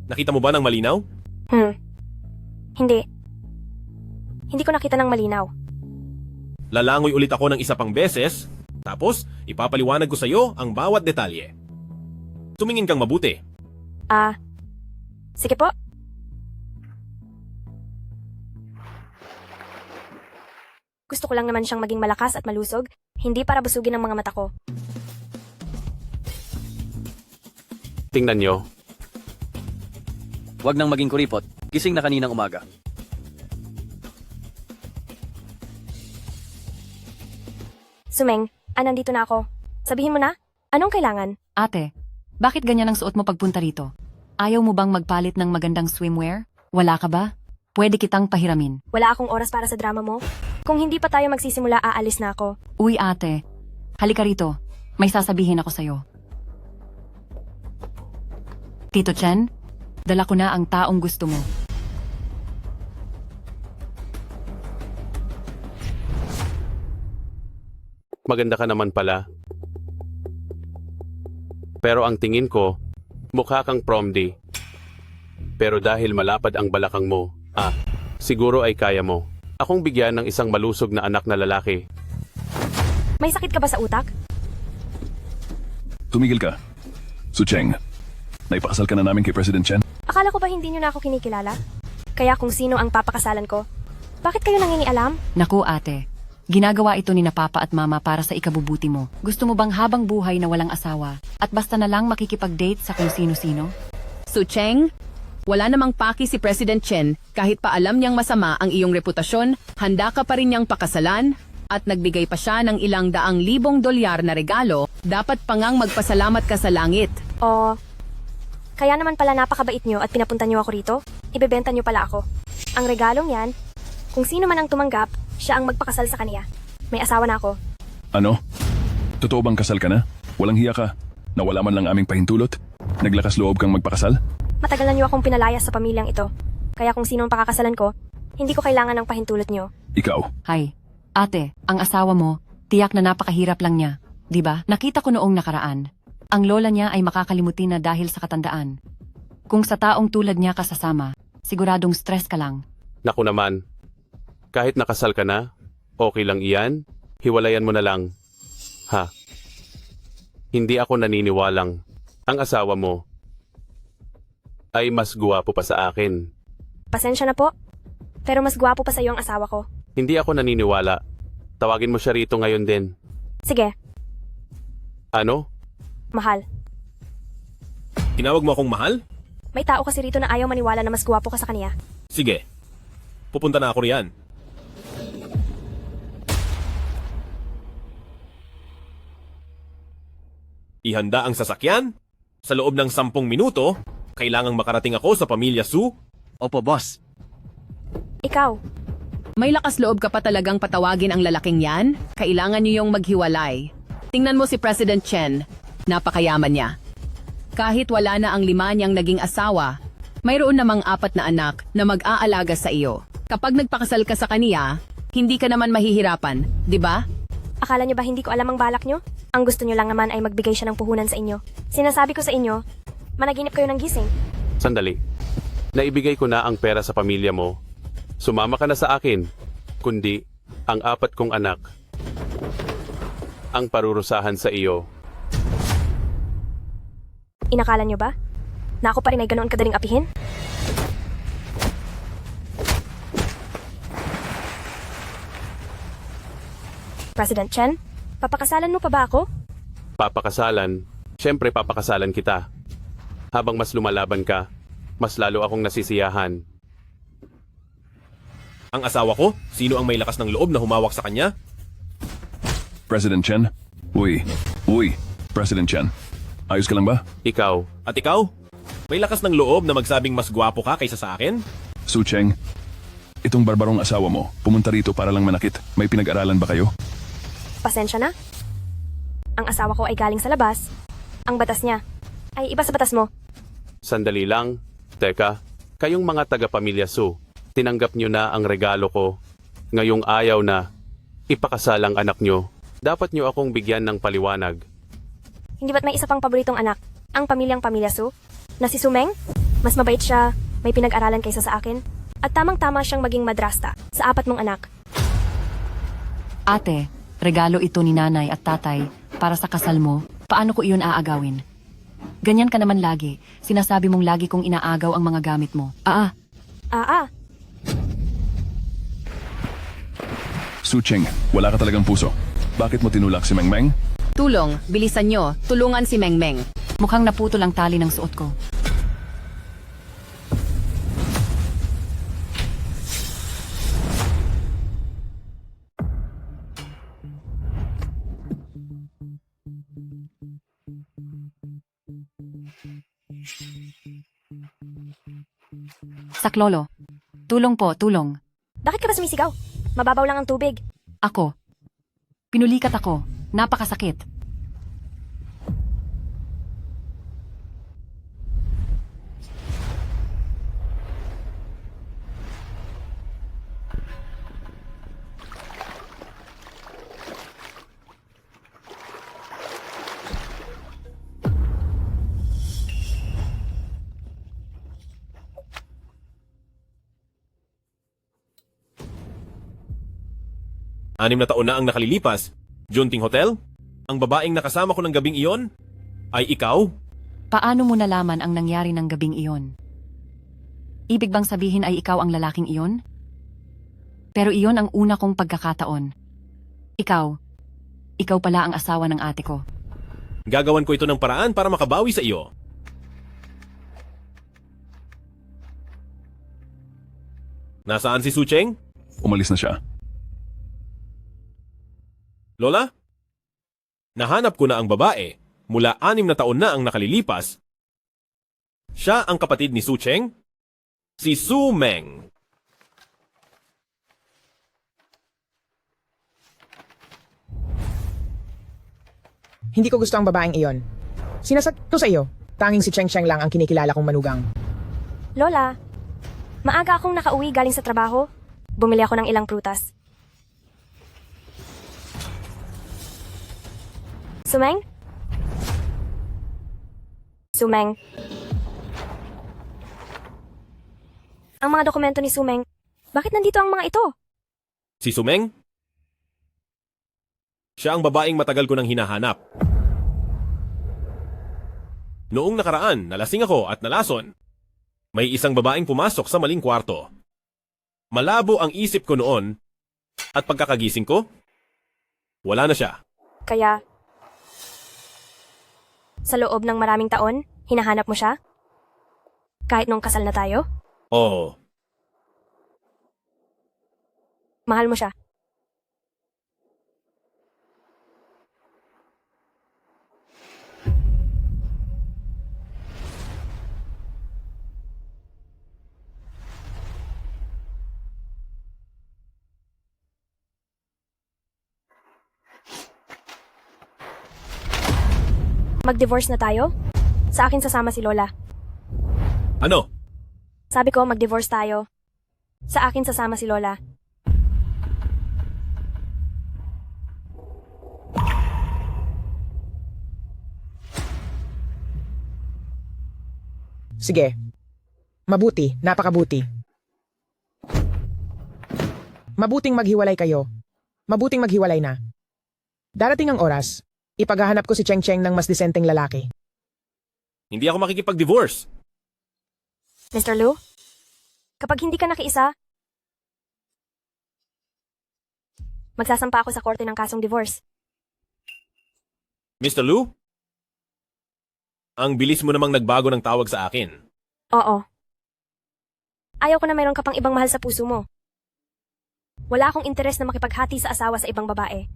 Nakita mo ba ng malinaw? Hindi. Hindi ko nakita ng malinaw. Lalangoy ulit ako ng isa pang beses, tapos ipapaliwanag ko sa iyo ang bawat detalye. Tumingin kang mabuti. Sige po. Gusto ko lang naman siyang maging malakas at malusog, hindi para busugin ang mga mata ko. Tingnan nyo. Huwag nang maging kuripot. Gising na kaninang umaga. Sumeng, nandito na ako. Sabihin mo na, anong kailangan? Ate, bakit ganyan ang suot mo pagpunta rito? Ayaw mo bang magpalit ng magandang swimwear? Wala ka ba? Pwede kitang pahiramin. Wala akong oras para sa drama mo. Kung hindi pa tayo magsisimula, aalis na ako. Uy ate, halika rito. May sasabihin ako sa'yo. Tito Chen, dala ko na ang taong gusto mo. Maganda ka naman pala. Pero ang tingin ko, mukha kang prom day. Pero dahil malapad ang balakang mo, siguro ay kaya mo. Akong bigyan ng isang malusog na anak na lalaki. May sakit ka ba sa utak? Tumigil ka. Su Cheng, naipakasal ka na namin kay President Chen? Akala ko ba hindi niyo na ako kinikilala? Kaya kung sino ang papakasalan ko, bakit kayo nangingialam? Naku ate, ginagawa ito ni na papa at mama para sa ikabubuti mo. Gusto mo bang habang buhay na walang asawa at basta na lang makikipag-date sa kung sino-sino? Su Cheng, wala namang paki si President Chen kahit pa alam niyang masama ang iyong reputasyon, handa ka pa rin niyang pakasalan at nagbigay pa siya ng ilang daang libong dolyar na regalo, dapat pa ngang magpasalamat ka sa langit. Kaya naman pala napakabait niyo at pinapunta niyo ako rito. Ibebenta niyo pala ako. Ang regalong yan, kung sino man ang tumanggap, siya ang magpakasal sa kanya. May asawa na ako. Ano? Totoo bang kasal ka na? Walang hiya ka? Nawala man lang aming pahintulot? Naglakas loob kang magpakasal? Matagal na niyo akong pinalayas sa pamilyang ito. Kaya kung sino ang pakakasalan ko, hindi ko kailangan ng pahintulot niyo. Ikaw. Hay, ate, ang asawa mo, tiyak na napakahirap lang niya. Diba? Nakita ko noong nakaraan. Ang lola niya ay makakalimutin na dahil sa katandaan. Kung sa taong tulad niya ka sasama, siguradong stress ka lang. Naku naman, kahit nakasal ka na, okay lang iyan, hiwalayan mo na lang. Ha? Hindi ako naniniwalang ang asawa mo ay mas guwapo pa sa akin. Pasensya na po, pero mas gwapo pa sa iyo ang asawa ko. Hindi ako naniniwala. Tawagin mo siya rito ngayon din. Sige, Ano? mahal. Tinawag mo akong mahal? May tao kasi rito na ayaw maniwala na mas gwapo ka sa kanya. Sige. Pupunta na ako riyan. Ihanda ang sasakyan. Sa loob ng 10 minuto, kailangang makarating ako sa pamilya Su. Opo, boss. Ikaw, May lakas loob ka pa talagang patawagin ang lalaking yan? Kailangan niyo yung maghiwalay. Tingnan mo si President Chen. Napakayaman niya. Kahit wala na ang 5 niyang naging asawa, mayroon namang 4 na anak na mag-aalaga sa iyo. Kapag nagpakasal ka sa kaniya, hindi ka naman mahihirapan, di ba? akala niyo ba hindi ko alam ang balak niyo? Ang gusto niyo lang naman ay magbigay siya ng puhunan sa inyo. Sinasabi ko sa inyo, managinip kayo ng gising. Sandali. Naibigay ko na ang pera sa pamilya mo. Sumama ka na sa akin, kundi ang 4 kong anak ang parurusahan sa iyo. Inakala niyo ba? Na ako pa rin ay ganoon kadaling apihin? President Chen, papakasalan mo pa ba ako? Papakasalan? Siyempre papakasalan kita. Habang mas lumalaban ka, mas lalo akong nasisiyahan. Ang asawa ko? Sino ang may lakas ng loob na humawak sa kanya? President Chen? Uy, President Chen. Ayos ka lang ba? Ikaw. At ikaw? May lakas ng loob na magsabing mas gwapo ka kaysa sa akin? Su Cheng, itong barbarong asawa mo, pumunta rito para lang manakit. May pinag-aralan ba kayo? Pasensya na. Ang asawa ko ay galing sa labas. Ang batas niya ay iba sa batas mo. Sandali lang. Teka, kayong mga taga-pamilya Su, tinanggap nyo na ang regalo ko. Ngayong ayaw na ipakasal ang anak nyo. Dapat nyo akong bigyan ng paliwanag. Hindi ba't may isa pang paboritong anak? Ang pamilyang Pamilya Su? Na si Sumeng? Mas mabait siya, may pinag-aralan kaysa sa akin. At tamang-tama siyang maging madrasta sa 4 mong anak. Ate, regalo ito ni nanay at tatay para sa kasal mo. Paano ko iyon aagawin? Ganyan ka naman lagi. Sinasabi mong lagi kong inaagaw ang mga gamit mo. Su Cheng, wala ka talagang puso. Bakit mo tinulak si Meng Meng? Tulong, bilisan nyo. Tulungan si Mengmeng. Mukhang naputol ang tali ng suot ko. Saklolo. Tulong po, tulong. Bakit ka ba sumisigaw? Mababaw lang ang tubig. Ako. Pinulikat ako. Napakasakit. Anim na taon na ang nakalilipas. Junting Hotel? Ang babaeng nakasama ko ng gabing iyon? Ay ikaw? Paano mo nalaman ang nangyari ng gabing iyon? Ibig bang sabihin ay ikaw ang lalaking iyon? Pero iyon ang una kong pagkakataon. Ikaw pala ang asawa ng ate ko. Gagawan ko ito ng paraan para makabawi sa iyo. Nasaan si Su Cheng? Umalis na siya. Lola? Nahanap ko na ang babae mula 6 na taon na ang nakalilipas. Siya ang kapatid ni Su Cheng? Si Su Meng. Hindi ko gusto ang babaeng iyon. Sinasat ko sa iyo, tanging si Cheng Cheng lang ang kinikilala kong manugang. Lola, maaga akong nakauwi galing sa trabaho. Bumili ako ng ilang prutas. Sumeng? Sumeng. Ang mga dokumento ni Sumeng, bakit nandito ang mga ito? Si Su Meng? Siya ang babaeng matagal ko nang hinahanap. Noong nakaraan, nalasing ako at nalason. May isang babaeng pumasok sa maling kwarto. Malabo ang isip ko noon at pagkakagising ko, wala na siya. Kaya, sa loob ng maraming taon, hinahanap mo siya? Kahit nung kasal na tayo? Oo. Mahal mo siya? Mag-divorce na tayo? Sa akin sasama si Lola. Ano? Sabi ko, mag-divorce tayo. Sa akin sasama si Lola. Sige. Mabuti, napakabuti. Mabuting maghiwalay kayo. Mabuting maghiwalay na. Darating ang oras, ipaghahanap ko si Cheng Cheng ng mas disenteng lalaki. Hindi ako makikipag-divorce. Mr. Lu, kapag hindi ka nakiisa, magsasampa ako sa korte ng kasong divorce. Mr. Lu? Ang bilis mo namang nagbago ng tawag sa akin. Oo. Ayaw ko na mayroon ka pang ibang mahal sa puso mo. Wala akong interes na makipaghati sa asawa sa ibang babae.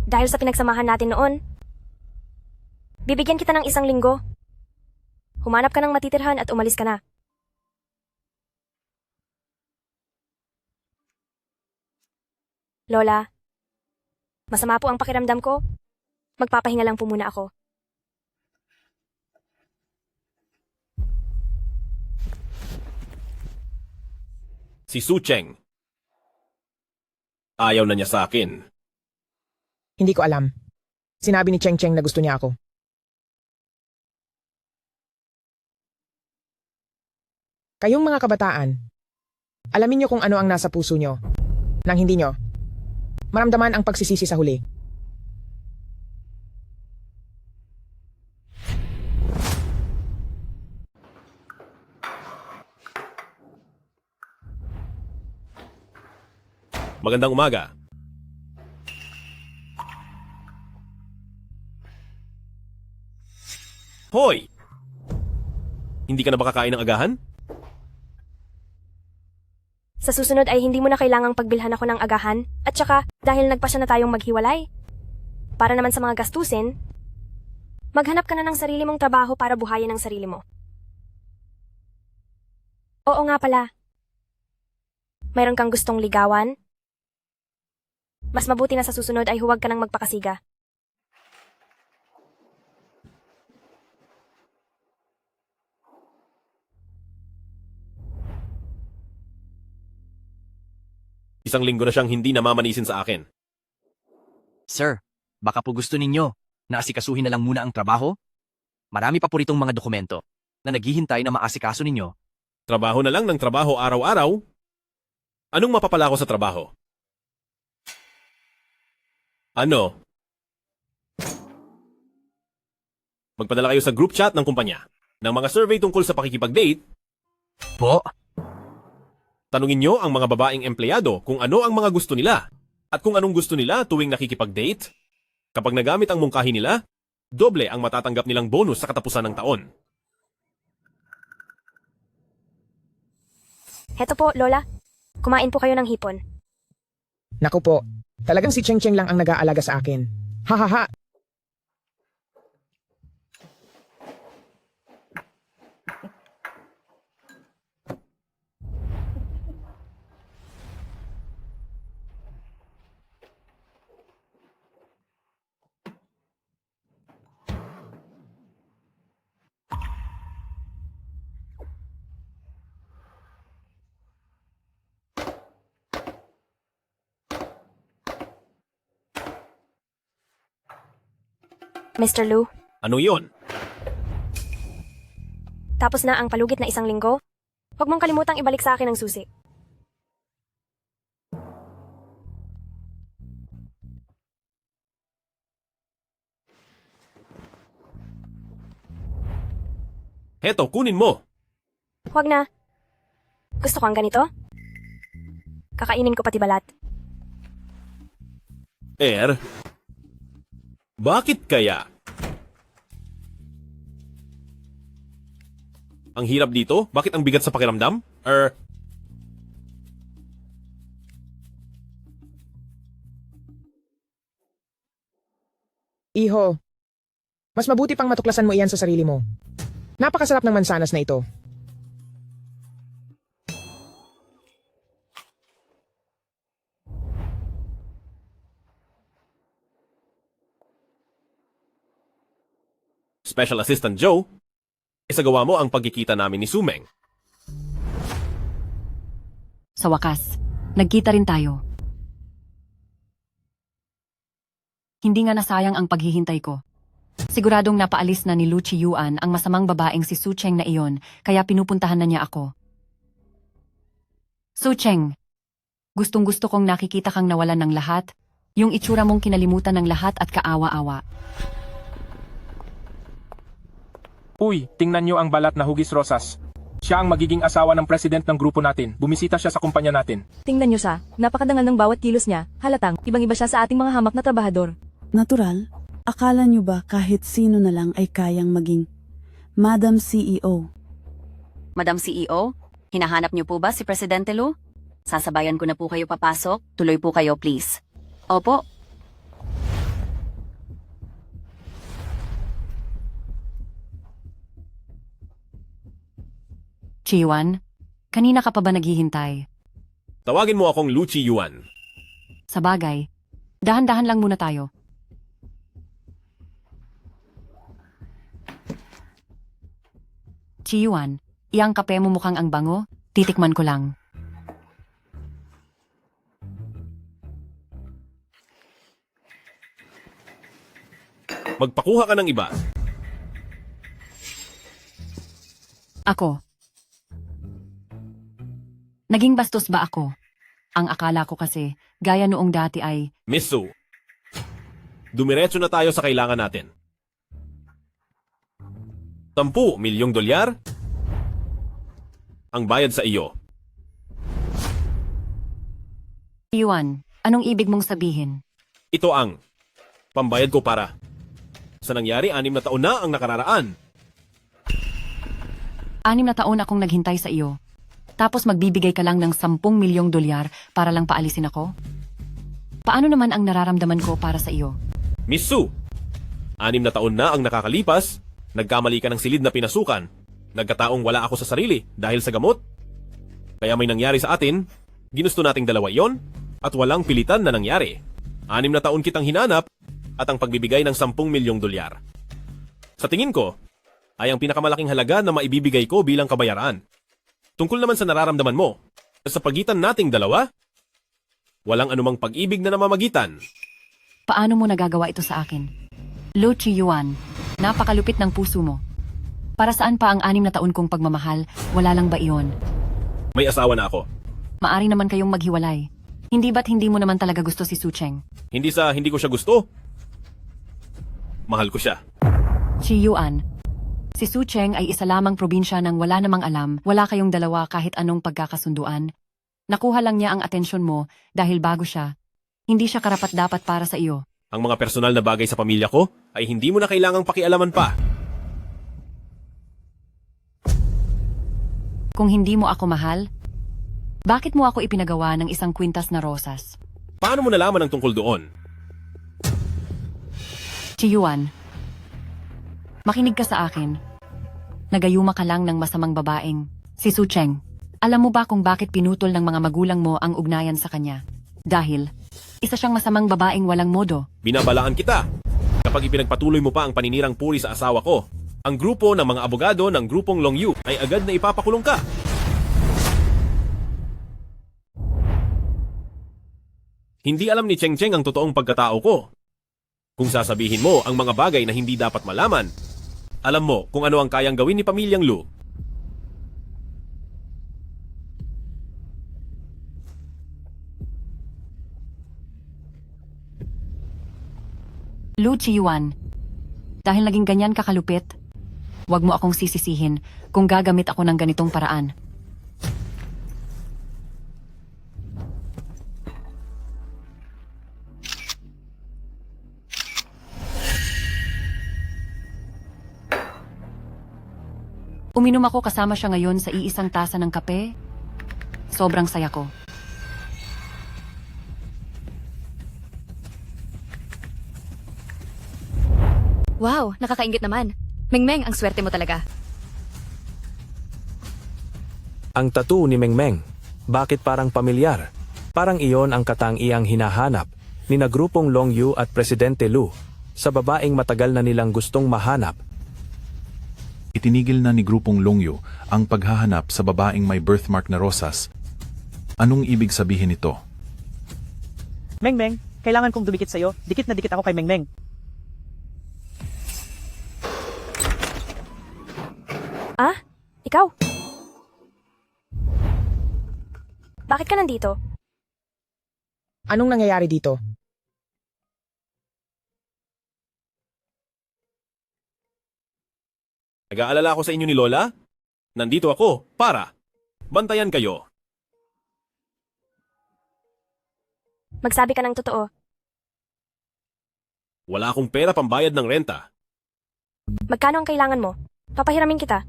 Dahil sa pinagsamahan natin noon, bibigyan kita ng 1 linggo. Humanap ka ng matitirhan at umalis ka na. Lola, masama po ang pakiramdam ko. Magpapahinga lang po muna ako. Si Su Cheng. Ayaw na niya sa akin. Hindi ko alam. Sinabi ni Cheng Cheng na gusto niya ako. Kayong mga kabataan, alamin niyo kung ano ang nasa puso niyo. Nang hindi niyo, maramdaman ang pagsisisi sa huli. Magandang umaga. Hoy! Hindi ka na ba kakain ng agahan? Sa susunod ay hindi mo na kailangang pagbilhan ako ng agahan at saka dahil nagpasya na tayong maghiwalay. Para naman sa mga gastusin, maghanap ka na ng sarili mong trabaho para buhayin ang sarili mo. Oo nga pala. Mayroon kang gustong ligawan? Mas mabuti na sa susunod ay huwag ka nang magpakasiga. Isang linggo na siyang hindi namamanisin sa akin. Sir, baka po gusto ninyo na asikasuhin na lang muna ang trabaho? Marami pa po ritong mga dokumento na naghihintay na maasikaso ninyo. Trabaho na lang ng trabaho araw-araw? Anong mapapala ko sa trabaho? Ano? Magpadala kayo sa group chat ng kumpanya ng mga survey tungkol sa pakikipag-date. Po? Tanungin nyo ang mga babaeng empleyado kung ano ang mga gusto nila at kung anong gusto nila tuwing nakikipag-date. Kapag nagamit ang mungkahi nila, doble ang matatanggap nilang bonus sa katapusan ng taon. Heto po, Lola. Kumain po kayo ng hipon. Naku po, talagang si Cheng Cheng lang ang nag-aalaga sa akin. Ha ha ha! Mr. Lu, Ano yon? tapos na ang palugit na 1 linggo? Huwag mong kalimutang ibalik sa akin ang susi. Heto, kunin mo. Huwag na. Gusto ko ang ganito? Kakainin ko pati balat. Bakit kaya? Ang hirap dito? Bakit ang bigat sa pakiramdam? Iho, mas mabuti pang matuklasan mo iyan sa sarili mo. Napakasarap ng mansanas na ito. Special Assistant Joe, isagawa mo ang pagkikita namin ni Sumeng. Sa wakas, nagkita rin tayo. Hindi nga nasayang ang paghihintay ko. Siguradong napaalis na ni Lu Chiyuan ang masamang babaeng si Su Cheng na iyon, kaya pinupuntahan na niya ako. Su Cheng, gustong-gusto kong nakikita kang nawalan ng lahat, yung itsura mong kinalimutan ng lahat at kaawa-awa. Uy, tingnan niyo ang balat na hugis rosas. Siya ang magiging asawa ng president ng grupo natin. Bumisita siya sa kumpanya natin. Tingnan niyo siya, napakadangal ng bawat kilos niya, halatang ibang-iba siya sa ating mga hamak na trabahador. Natural, akala niyo ba kahit sino na lang ay kayang maging Madam CEO? Madam CEO, hinahanap niyo po ba si Presidente Lu? Sasabayan ko na po kayo papasok. Tuloy po kayo, please. Opo. Chiyuan, kanina ka pa ba naghihintay? Tawagin mo akong Lu Chiyuan. Sa bagay, dahan-dahan lang muna tayo. Chiyuan, iyang kape mo mukhang ang bango, titikman ko lang. Magpakuha ka ng iba. Ako. Naging bastos ba ako? Ang akala ko kasi, gaya noong dati ay, Miss Su, dumiretso na tayo sa kailangan natin. 10 milyong dolyar ang bayad sa iyo. Chiyuan, anong ibig mong sabihin? Ito ang pambayad ko para sa nangyari 6 na taon na ang nakararaan. 6 na taon akong naghintay sa iyo. Tapos magbibigay ka lang ng 10 milyong dolyar para lang paalisin ako? Paano naman ang nararamdaman ko para sa iyo? Miss Su, 6 na taon na ang nakakalipas, nagkamali ka ng silid na pinasukan, nagkataong wala ako sa sarili dahil sa gamot. Kaya may nangyari sa atin, ginusto nating dalawa yon, at walang pilitan na nangyari. 6 na taon kitang hinanap, at ang pagbibigay ng 10 milyong dolyar. Sa tingin ko, ay ang pinakamalaking halaga na maibibigay ko bilang kabayaran. Tungkol naman sa nararamdaman mo, sa pagitan nating dalawa, walang anumang pag-ibig na namamagitan. Paano mo nagagawa ito sa akin? Lu Chiyuan, napakalupit ng puso mo. Para saan pa ang 6 na taon kong pagmamahal, wala lang ba iyon? May asawa na ako. Maari naman kayong maghiwalay. Hindi ba't hindi mo naman talaga gusto si Su Cheng? Hindi sa hindi ko siya gusto. Mahal ko siya. Chiyuan, si Su Cheng ay isa lamang probinsya nang wala namang alam, wala kayong dalawa kahit anong pagkakasunduan. Nakuha lang niya ang atensyon mo dahil bago siya. Hindi siya karapat-dapat para sa iyo. Ang mga personal na bagay sa pamilya ko ay hindi mo na kailangang pakialaman pa. Kung hindi mo ako mahal, bakit mo ako ipinagawa ng isang kwintas na rosas? Paano mo nalaman ang tungkol doon? Chiyuan, makinig ka sa akin. Nagayuma ka lang ng masamang babaeng, si Su Cheng. Alam mo ba kung bakit pinutol ng mga magulang mo ang ugnayan sa kanya? Dahil, isa siyang masamang babaeng walang modo. Binabalaan kita. Kapag ipinagpatuloy mo pa ang paninirang puri sa asawa ko, ang grupo ng mga abogado ng grupong Long Yu ay agad na ipapakulong ka. Hindi alam ni Cheng Cheng ang totoong pagkatao ko. Kung sasabihin mo ang mga bagay na hindi dapat malaman, alam mo kung ano ang kayang gawin ni Pamilyang Lu. Lu Chiyuan, dahil naging ganyan kakalupit, huwag mo akong sisisihin kung gagamit ako ng ganitong paraan. Uminom ako kasama siya ngayon sa iisang tasa ng kape. Sobrang saya ko. Wow, nakakaingit naman. Mengmeng, ang swerte mo talaga. Ang tattoo ni Mengmeng, bakit parang pamilyar? Parang iyon ang katangiang hinahanap ni na grupong Long Yu at Presidente Lu sa babaeng matagal na nilang gustong mahanap. Itinigil na ni grupong Long Yu ang paghahanap sa babaeng may birthmark na rosas. Anong ibig sabihin nito? Mengmeng, kailangan kong dumikit sa'yo. Dikit na dikit ako kay Mengmeng. Ikaw? Bakit ka nandito? Anong nangyayari dito? Nag-aalala ako sa inyo ni Lola? Nandito ako para bantayan kayo. Magsabi ka ng totoo. Wala akong pera pambayad ng renta. Magkano ang kailangan mo? Papahiramin kita.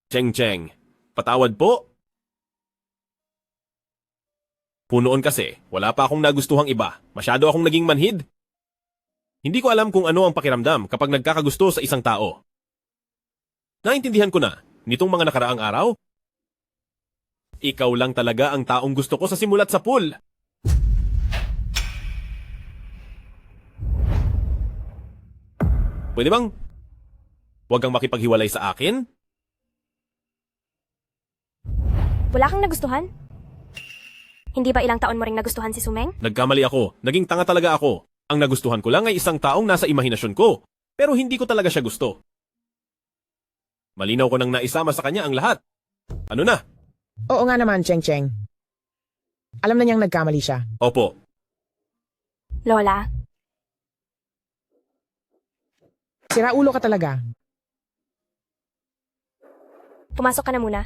Cheng, patawad po. Punoon kasi, wala pa akong nagustuhang iba. Masyado akong naging manhid. Hindi ko alam kung ano ang pakiramdam kapag nagkakagusto sa isang tao. Naintindihan ko na, nitong mga nakaraang araw, ikaw lang talaga ang taong gusto ko sa simulat sa pool. Pwede bang huwag kang makipaghiwalay sa akin? Wala kang nagustuhan? Hindi ba ilang taon mo ring nagustuhan si Sumeng? Nagkamali ako. Naging tanga talaga ako. Ang nagustuhan ko lang ay isang taong nasa imahinasyon ko. Pero hindi ko talaga siya gusto. Malinaw ko nang naisama sa kanya ang lahat. Ano na? Oo nga naman, Cheng Cheng. Alam na niyang nagkamali siya. Opo. Lola, Sira ulo ka talaga. pumasok ka na muna.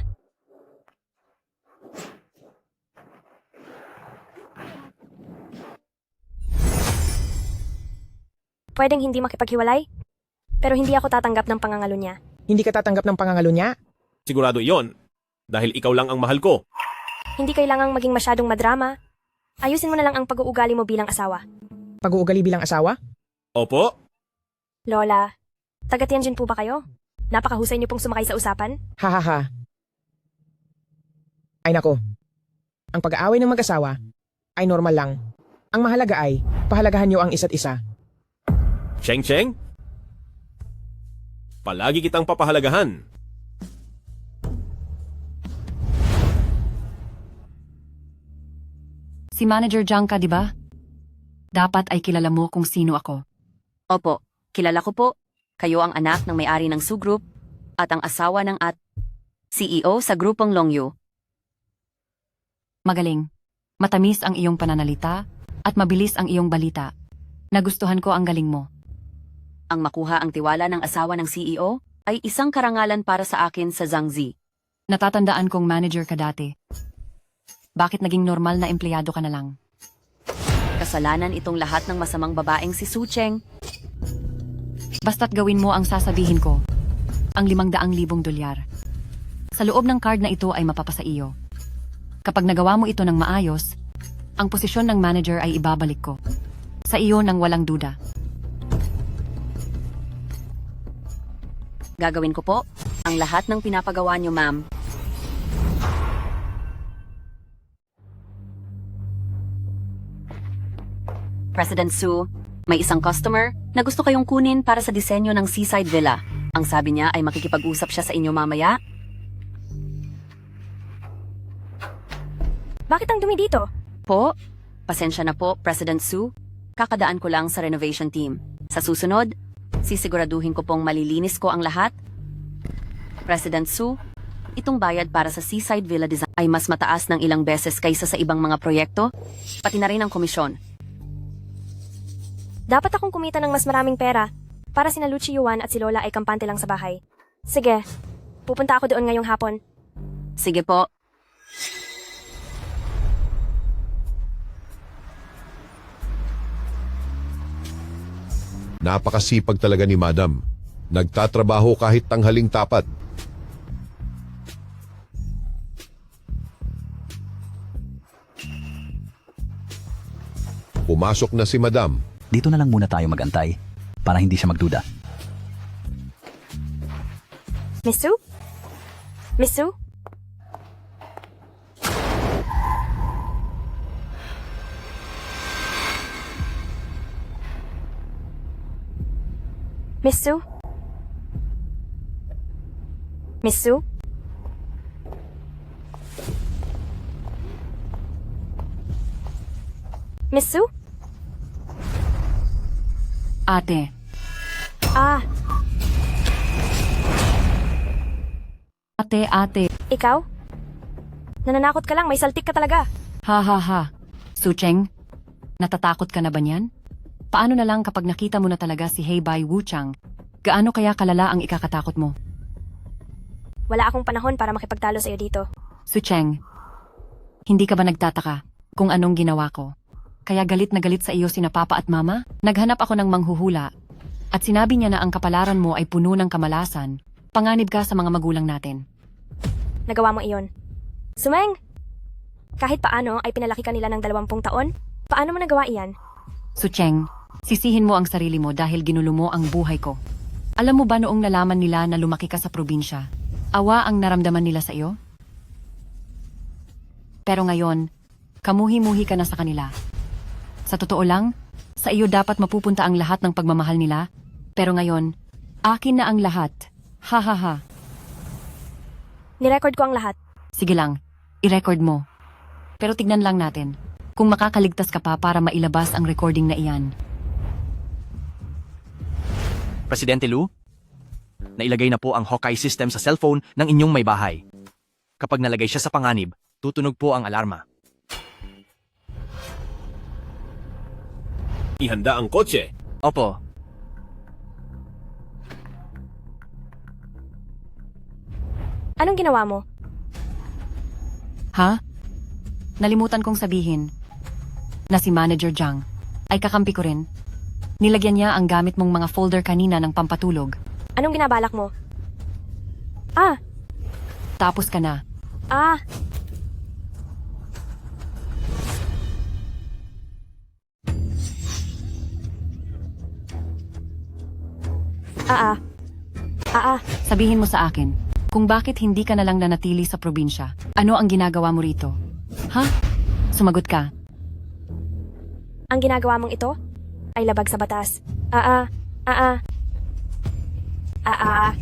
Pwedeng hindi makipaghiwalay, pero hindi ako tatanggap ng pangangalo niya. Hindi ka tatanggap ng pangangalo niya? Sigurado iyon. Dahil ikaw lang ang mahal ko. Hindi kailangang maging masyadong madrama. Ayusin mo na lang ang pag-uugali mo bilang asawa. Pag-uugali bilang asawa? Opo. Lola, taga-Tianjin po ba kayo? Napakahusay niyo pong sumakay sa usapan. Hahaha. Ay nako. Ang pag-aaway ng mag-asawa ay normal lang. Ang mahalaga ay pahalagahan niyo ang isa't isa. Cheng, palagi kitang papahalagahan. Si Manager Jiang ka, di ba? Dapat ay kilala mo kung sino ako. Opo, kilala ko po. Kayo ang anak ng may-ari ng Su Group at ang asawa ng CEO sa grupong Longyu. Magaling. Matamis ang iyong pananalita at mabilis ang iyong balita. Nagustuhan ko ang galing mo. Ang makuha ang tiwala ng asawa ng CEO ay isang karangalan para sa akin sa Zhangzi. Natatandaan kong manager ka dati. Bakit naging normal na empleyado ka na lang? Kasalanan itong lahat ng masamang babaeng si Su Cheng. Basta't gawin mo ang sasabihin ko. Ang 500,000 dolyar. Sa loob ng card na ito ay mapapasa iyo. Kapag nagawa mo ito ng maayos, ang posisyon ng manager ay ibabalik ko. Sa iyo nang walang duda. Gagawin ko po ang lahat ng pinapagawa niyo, ma'am. President Su, may isang customer na gusto kayong kunin para sa disenyo ng Seaside Villa. Ang sabi niya ay makikipag-usap siya sa inyo mamaya. Bakit ang dumi dito? Po, pasensya na po, President Su. Kakadaan ko lang sa renovation team. Sa susunod, sisiguraduhin ko pong malilinis ko ang lahat. President Su, itong bayad para sa Seaside Villa Design ay mas mataas ng ilang beses kaysa sa ibang mga proyekto, pati na rin ang komisyon. Dapat akong kumita ng mas maraming pera para sina Luchi Yuan at si Lola ay kampante lang sa bahay. Sige, pupunta ako doon ngayong hapon. Sige po. Napakasipag talaga ni Madam. Nagtatrabaho kahit tanghaling tapat. Pumasok na si Madam. Dito na lang muna tayo magantay para hindi siya magduda. Miss Su? Miss Su? Miss Su? Miss Su? Miss Su? Ate, Ah, ate. ikaw? Nananakot ka lang, may saltik ka talaga. Ha ha ha. Sucheng, natatakot ka na ba niyan? Paano na lang kapag nakita mo na talaga si Heibai Wuchang? Gaano kaya kalala ang ikakatakot mo? Wala akong panahon para makipagtalo sa'yo dito. Sucheng, hindi ka ba nagtataka kung anong ginawa ko? Kaya galit na galit sa iyo sina Papa at Mama? Naghanap ako ng manghuhula at sinabi niya na ang kapalaran mo ay puno ng kamalasan. Panganib ka sa mga magulang natin. Nagawa mo iyon. Sumeng! Kahit paano ay pinalaki ka nila ng 20 taon, paano mo nagawa iyan? Sucheng, sisihin mo ang sarili mo dahil ginulo mo ang buhay ko. Alam mo ba noong nalaman nila na lumaki ka sa probinsya, awa ang naramdaman nila sa iyo? Pero ngayon, kamuhi-muhi ka na sa kanila. Sa totoo lang, sa iyo dapat mapupunta ang lahat ng pagmamahal nila, pero ngayon, akin na ang lahat. Ha ha ha. Nirecord ko ang lahat. Sige lang, i-record mo. Pero tignan lang natin kung makakaligtas ka pa para mailabas ang recording na iyan. Presidente Lu, nailagay na po ang Hawkeye system sa cellphone ng inyong may bahay. Kapag nalagay siya sa panganib, tutunog po ang alarma. Ihanda ang kotse. Opo. Anong ginawa mo? Ha? Nalimutan kong sabihin na si Manager Jiang ay kakampi ko rin. Nilagyan niya ang gamit mong mga folder kanina ng pampatulog. Anong ginabalak mo? Ah, Tapos ka na. ah. Ah, ah. Ah, ah. Sabihin mo sa akin kung bakit hindi ka na lang nanatili sa probinsya. Ano ang ginagawa mo rito? Ha? Sumagot ka. Ang ginagawa mong ito ay labag sa batas. Ah, ah. Ah, ah. Ah, ah, ah.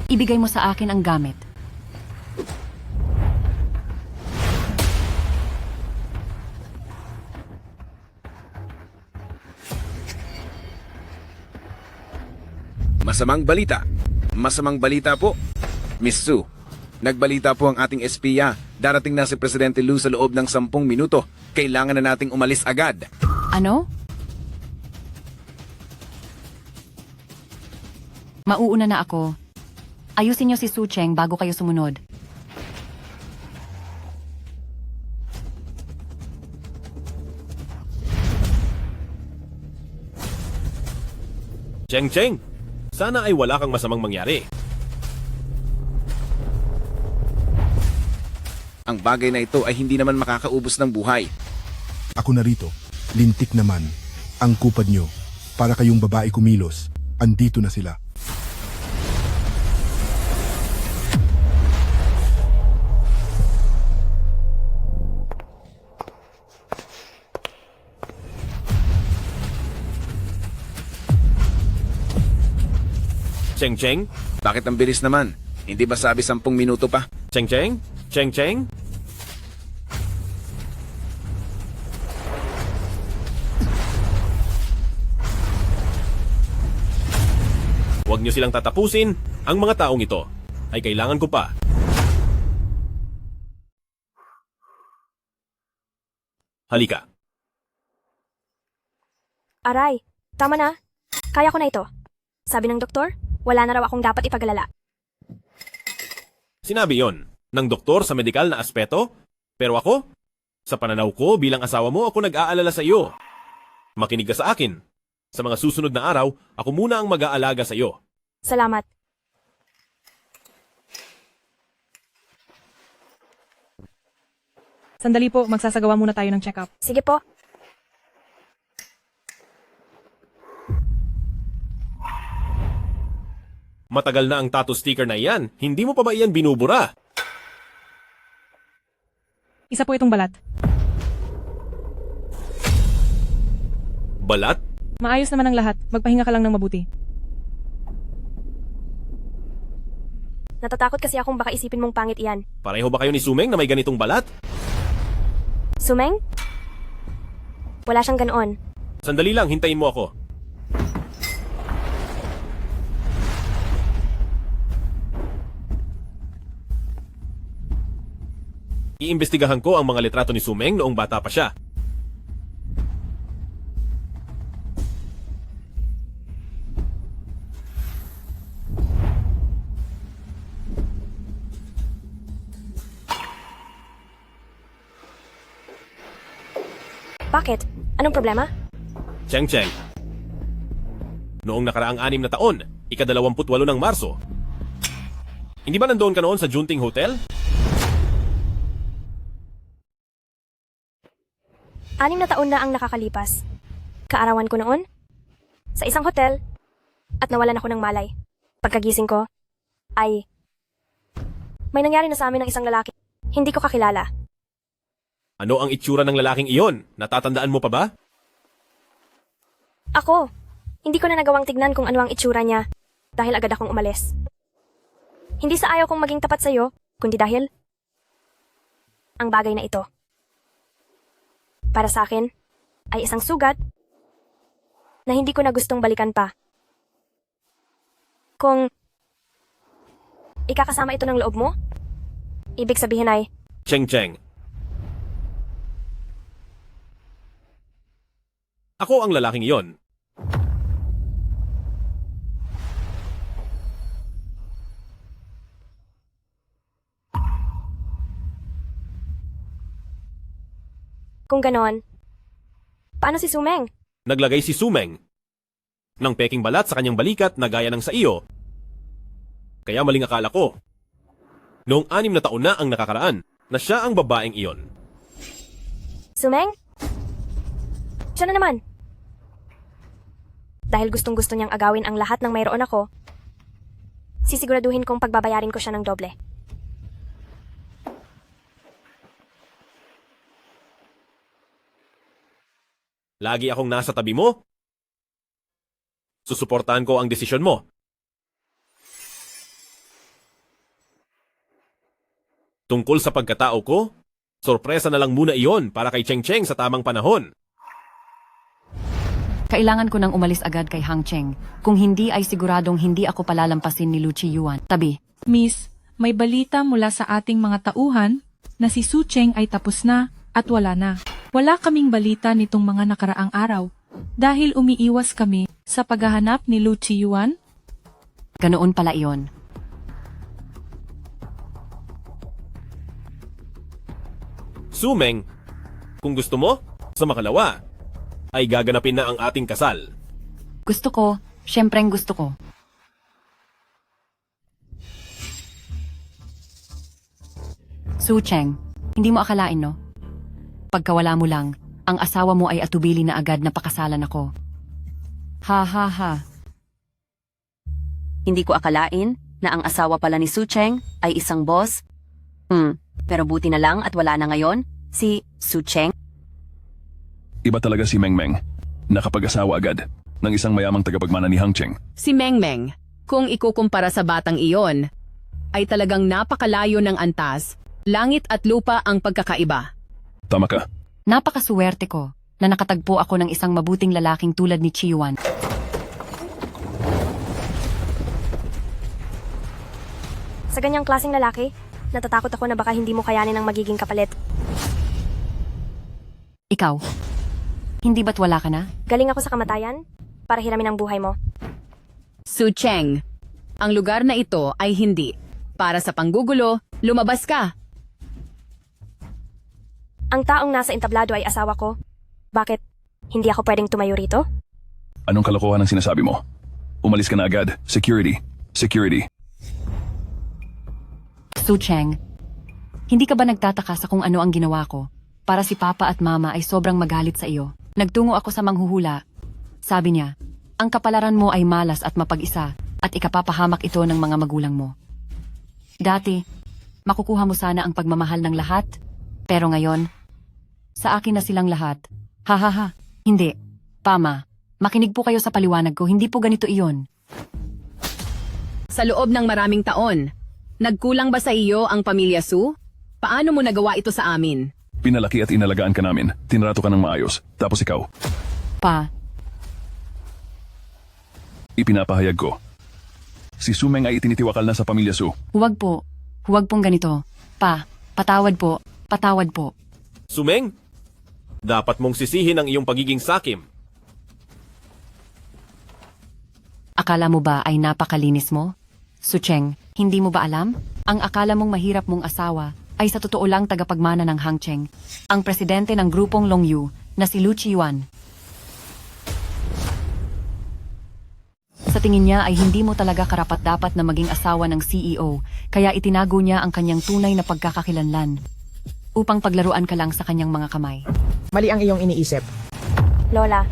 Ibigay mo sa akin ang gamit. Masamang balita. Masamang balita po. Miss Sue, nagbalita po ang ating espiya. Darating na si Presidente Lu sa loob ng 10 minuto. Kailangan na nating umalis agad. Ano? Mauuna na ako. Ayusin niyo si Sucheng bago kayo sumunod. Cheng, sana ay wala kang masamang mangyari. Ang bagay na ito ay hindi naman makakaubos ng buhay. Ako narito. Lintik naman. Ang kupad nyo. Para kayong babae kumilos. Andito na sila. Cheng? Bakit ang bilis naman? Hindi ba sabi 10 minuto pa? Cheng? Cheng? Huwag niyo silang tatapusin. Ang mga taong ito ay kailangan ko pa. Halika. Aray, tama na. Kaya ko na ito. Sabi ng doktor, wala na raw akong dapat ipag-alala. Sinabi yon ng doktor sa medikal na aspeto, pero ako, sa pananaw ko bilang asawa mo, ako nag-aalala sa iyo. Makinig ka sa akin. Sa mga susunod na araw, ako muna ang mag-aalaga sa iyo. Salamat. Sandali po, magsasagawa muna tayo ng check-up. Sige po. Matagal na ang tattoo sticker na iyan. Hindi mo pa ba iyan binubura? Isa po itong balat. Balat? Maayos naman ang lahat. Magpahinga ka lang ng mabuti. Natatakot kasi akong baka isipin mong pangit iyan. Pareho ba kayo ni Sumeng na may ganitong balat? Sumeng? Wala siyang ganoon. Sandali lang, hintayin mo ako. Iimbestigahan ko ang mga litrato ni Sumeng noong bata pa siya. Bakit? Anong problema? Cheng Cheng. Noong nakaraang 6 na taon, ika-28 ng Marso. Hindi ba nandoon ka noon sa Junting Hotel? 6 na taon na ang nakakalipas. Kaarawan ko noon, sa isang hotel, at nawalan ako ng malay. Pagkagising ko, ay may nangyari na sa amin ng isang lalaki. Hindi ko kakilala. Ano ang itsura ng lalaking iyon? Natatandaan mo pa ba? Ako, hindi ko na nagawang tignan kung ano ang itsura niya dahil agad akong umalis. Hindi sa ayaw kong maging tapat sa'yo, kundi dahil ang bagay na ito. Para sa akin, ay isang sugat na hindi ko na gustong balikan pa. Kung ikakasama ito ng loob mo, ibig sabihin ay, Cheng Cheng. Ako ang lalaking iyon. kung ganon, paano si Sumeng? Naglagay si Sumeng ng peking balat sa kanyang balikat na gaya ng sa iyo. Kaya maling akala ko. Noong 6 na taon na ang nakakaraan na siya ang babaeng iyon. Sumeng? Siya na naman. Dahil gustong-gusto niyang agawin ang lahat ng mayroon ako, sisiguraduhin kong pagbabayarin ko siya ng doble. Lagi akong nasa tabi mo. Susuportahan ko ang desisyon mo. Tungkol sa pagkatao ko, sorpresa na lang muna iyon para kay Cheng Cheng sa tamang panahon. Kailangan ko nang umalis agad kay Hang Cheng. Kung hindi ay siguradong hindi ako palalampasin ni Lu Chiyuan. Tabi. Miss, may balita mula sa ating mga tauhan na si Su Cheng ay tapos na at wala na. Wala kaming balita nitong mga nakaraang araw dahil umiiwas kami sa paghahanap ni Lu Chiyuan. Ganoon pala iyon. Sumeng, kung gusto mo, sa makalawa, ay gaganapin na ang ating kasal. Gusto ko, syempreng gusto ko. Su Cheng, hindi mo akalain no? Pagkawala mo lang, ang asawa mo ay atubili na agad na pakasalan ako. Ha ha ha. Hindi ko akalain na ang asawa pala ni Su Cheng ay isang boss. Pero buti na lang at wala na ngayon, si Su Cheng. Iba talaga si Meng Meng. Nakapag-asawa agad ng isang mayamang tagapagmana ni Hang Cheng. Si Meng Meng, kung ikukumpara sa batang iyon, ay talagang napakalayo ng antas, langit at lupa ang pagkakaiba. Tama ka. Napakasuwerte ko na nakatagpo ako ng isang mabuting lalaking tulad ni Chiyuan. Sa ganyang klaseng lalaki, natatakot ako na baka hindi mo kayanin ang magiging kapalit. Ikaw, hindi ba't wala ka na? Galing ako sa kamatayan para hiramin ang buhay mo. Su Cheng, ang lugar na ito ay hindi. Para sa panggugulo, lumabas ka. Ang taong nasa entablado ay asawa ko. Bakit? Hindi ako pwedeng tumayo rito? Anong kalokohan ang sinasabi mo? Umalis ka na agad. Security. Security. Su Cheng, hindi ka ba nagtataka sa kung ano ang ginawa ko? Para si Papa at Mama ay sobrang magalit sa iyo. Nagtungo ako sa manghuhula. Sabi niya, ang kapalaran mo ay malas at mapag-isa at ikapapahamak ito ng mga magulang mo. Dati, makukuha mo sana ang pagmamahal ng lahat, pero ngayon, sa akin na silang lahat. Ha ha ha, hindi. Pama, makinig po kayo sa paliwanag ko, hindi po ganito iyon. Sa loob ng maraming taon, nagkulang ba sa iyo ang pamilya Su? Paano mo nagawa ito sa amin? Pinalaki at inalagaan ka namin. Tinrato ka ng maayos. Tapos ikaw, Pa, ipinapahayag ko. Si Sumeng ay itinitiwakal na sa pamilya Su. huwag po. Huwag pong ganito. Pa, patawad po. Patawad po. Sumeng, dapat mong sisihin ang iyong pagiging sakim. Akala mo ba ay napakalinis mo? Sucheng, hindi mo ba alam? Ang akala mong mahirap mong asawa ay sa totoo lang tagapagmana ng Hangcheng, ang presidente ng grupong Longyu na si Lu Chiyuan. Sa tingin niya ay hindi mo talaga karapat-dapat na maging asawa ng CEO, kaya itinago niya ang kanyang tunay na pagkakakilanlan upang paglaruan ka lang sa kanyang mga kamay. Mali ang iyong iniisip. Lola,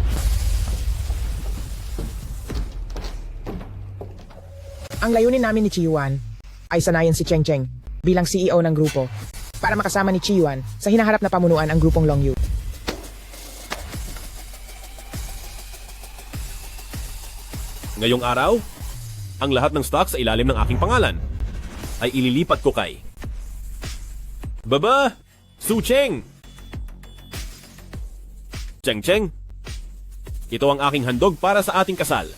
Ang layunin namin ni Chiyuan ay sanayin si Cheng Cheng bilang CEO ng grupo para makasama ni Chiyuan sa hinaharap na pamunuan ang grupong Longyu. Ngayong araw, ang lahat ng stock sa ilalim ng aking pangalan ay ililipat ko kay Baba Su Cheng. Cheng Cheng, ito ang aking handog para sa ating kasal.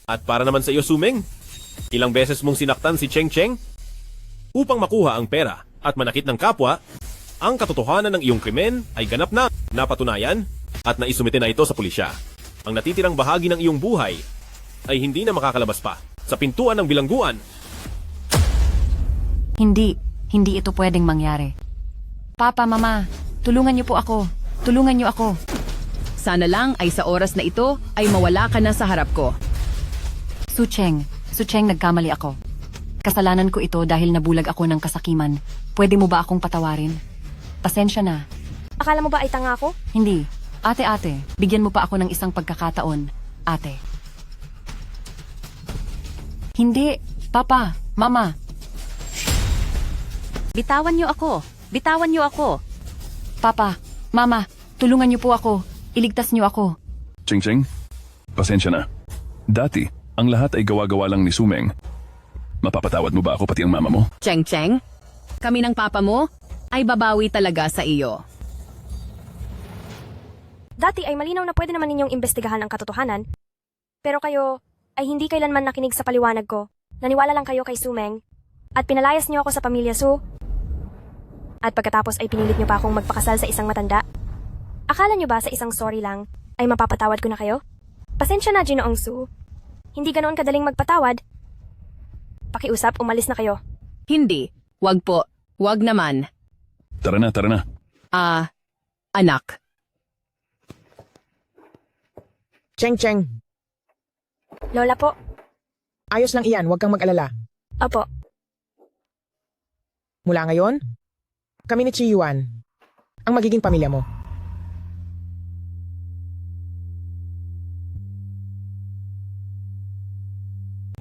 At para naman sa iyo, Sumeng, ilang beses mong sinaktan si Cheng Cheng upang makuha ang pera at manakit ng kapwa, ang katotohanan ng iyong krimen ay ganap na napatunayan at naisumite na ito sa pulisya. Ang natitirang bahagi ng iyong buhay ay hindi na makakalabas pa sa pintuan ng bilangguan. Hindi ito pwedeng mangyari. Papa, Mama, tulungan niyo po ako. Tulungan niyo ako. Sana lang ay sa oras na ito ay mawala ka na sa harap ko. Sucheng, nagkamali ako. Kasalanan ko ito dahil nabulag ako ng kasakiman. Pwede mo ba akong patawarin? Pasensya na. akala mo ba ay tanga ako? Hindi. Ate, bigyan mo pa ako ng isang pagkakataon, ate. Hindi. Papa, Mama. Bitawan niyo ako. Bitawan niyo ako. Papa, Mama, tulungan niyo po ako. Iligtas niyo ako. Cheng Cheng, pasensya na. Dati, ang lahat ay gawa-gawa lang ni Sumeng. Mapapatawad mo ba ako pati ang mama mo? Cheng Cheng, kami ng papa mo ay babawi talaga sa iyo. Dati ay malinaw na pwede naman ninyong imbestigahan ang katotohanan. Pero kayo ay hindi kailanman nakinig sa paliwanag ko. Naniwala lang kayo kay Sumeng. At pinalayas niyo ako sa pamilya Su. At pagkatapos ay pinilit niyo pa akong magpakasal sa isang matanda. Akala niyo ba sa isang sorry lang ay mapapatawad ko na kayo? Pasensya na, Ginoong Su. Hindi ganoon kadaling magpatawad. Pakiusap, umalis na kayo. Hindi. Wag po. Wag naman. Tara na. Anak. Cheng Cheng, Lola po. ayos lang iyan, huwag kang mag-alala. Opo. Mula ngayon, kami ni Chiyuan ang magiging pamilya mo.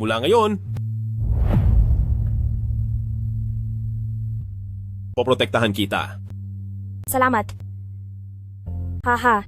Mula ngayon, poprotektahan kita. Salamat. Haha,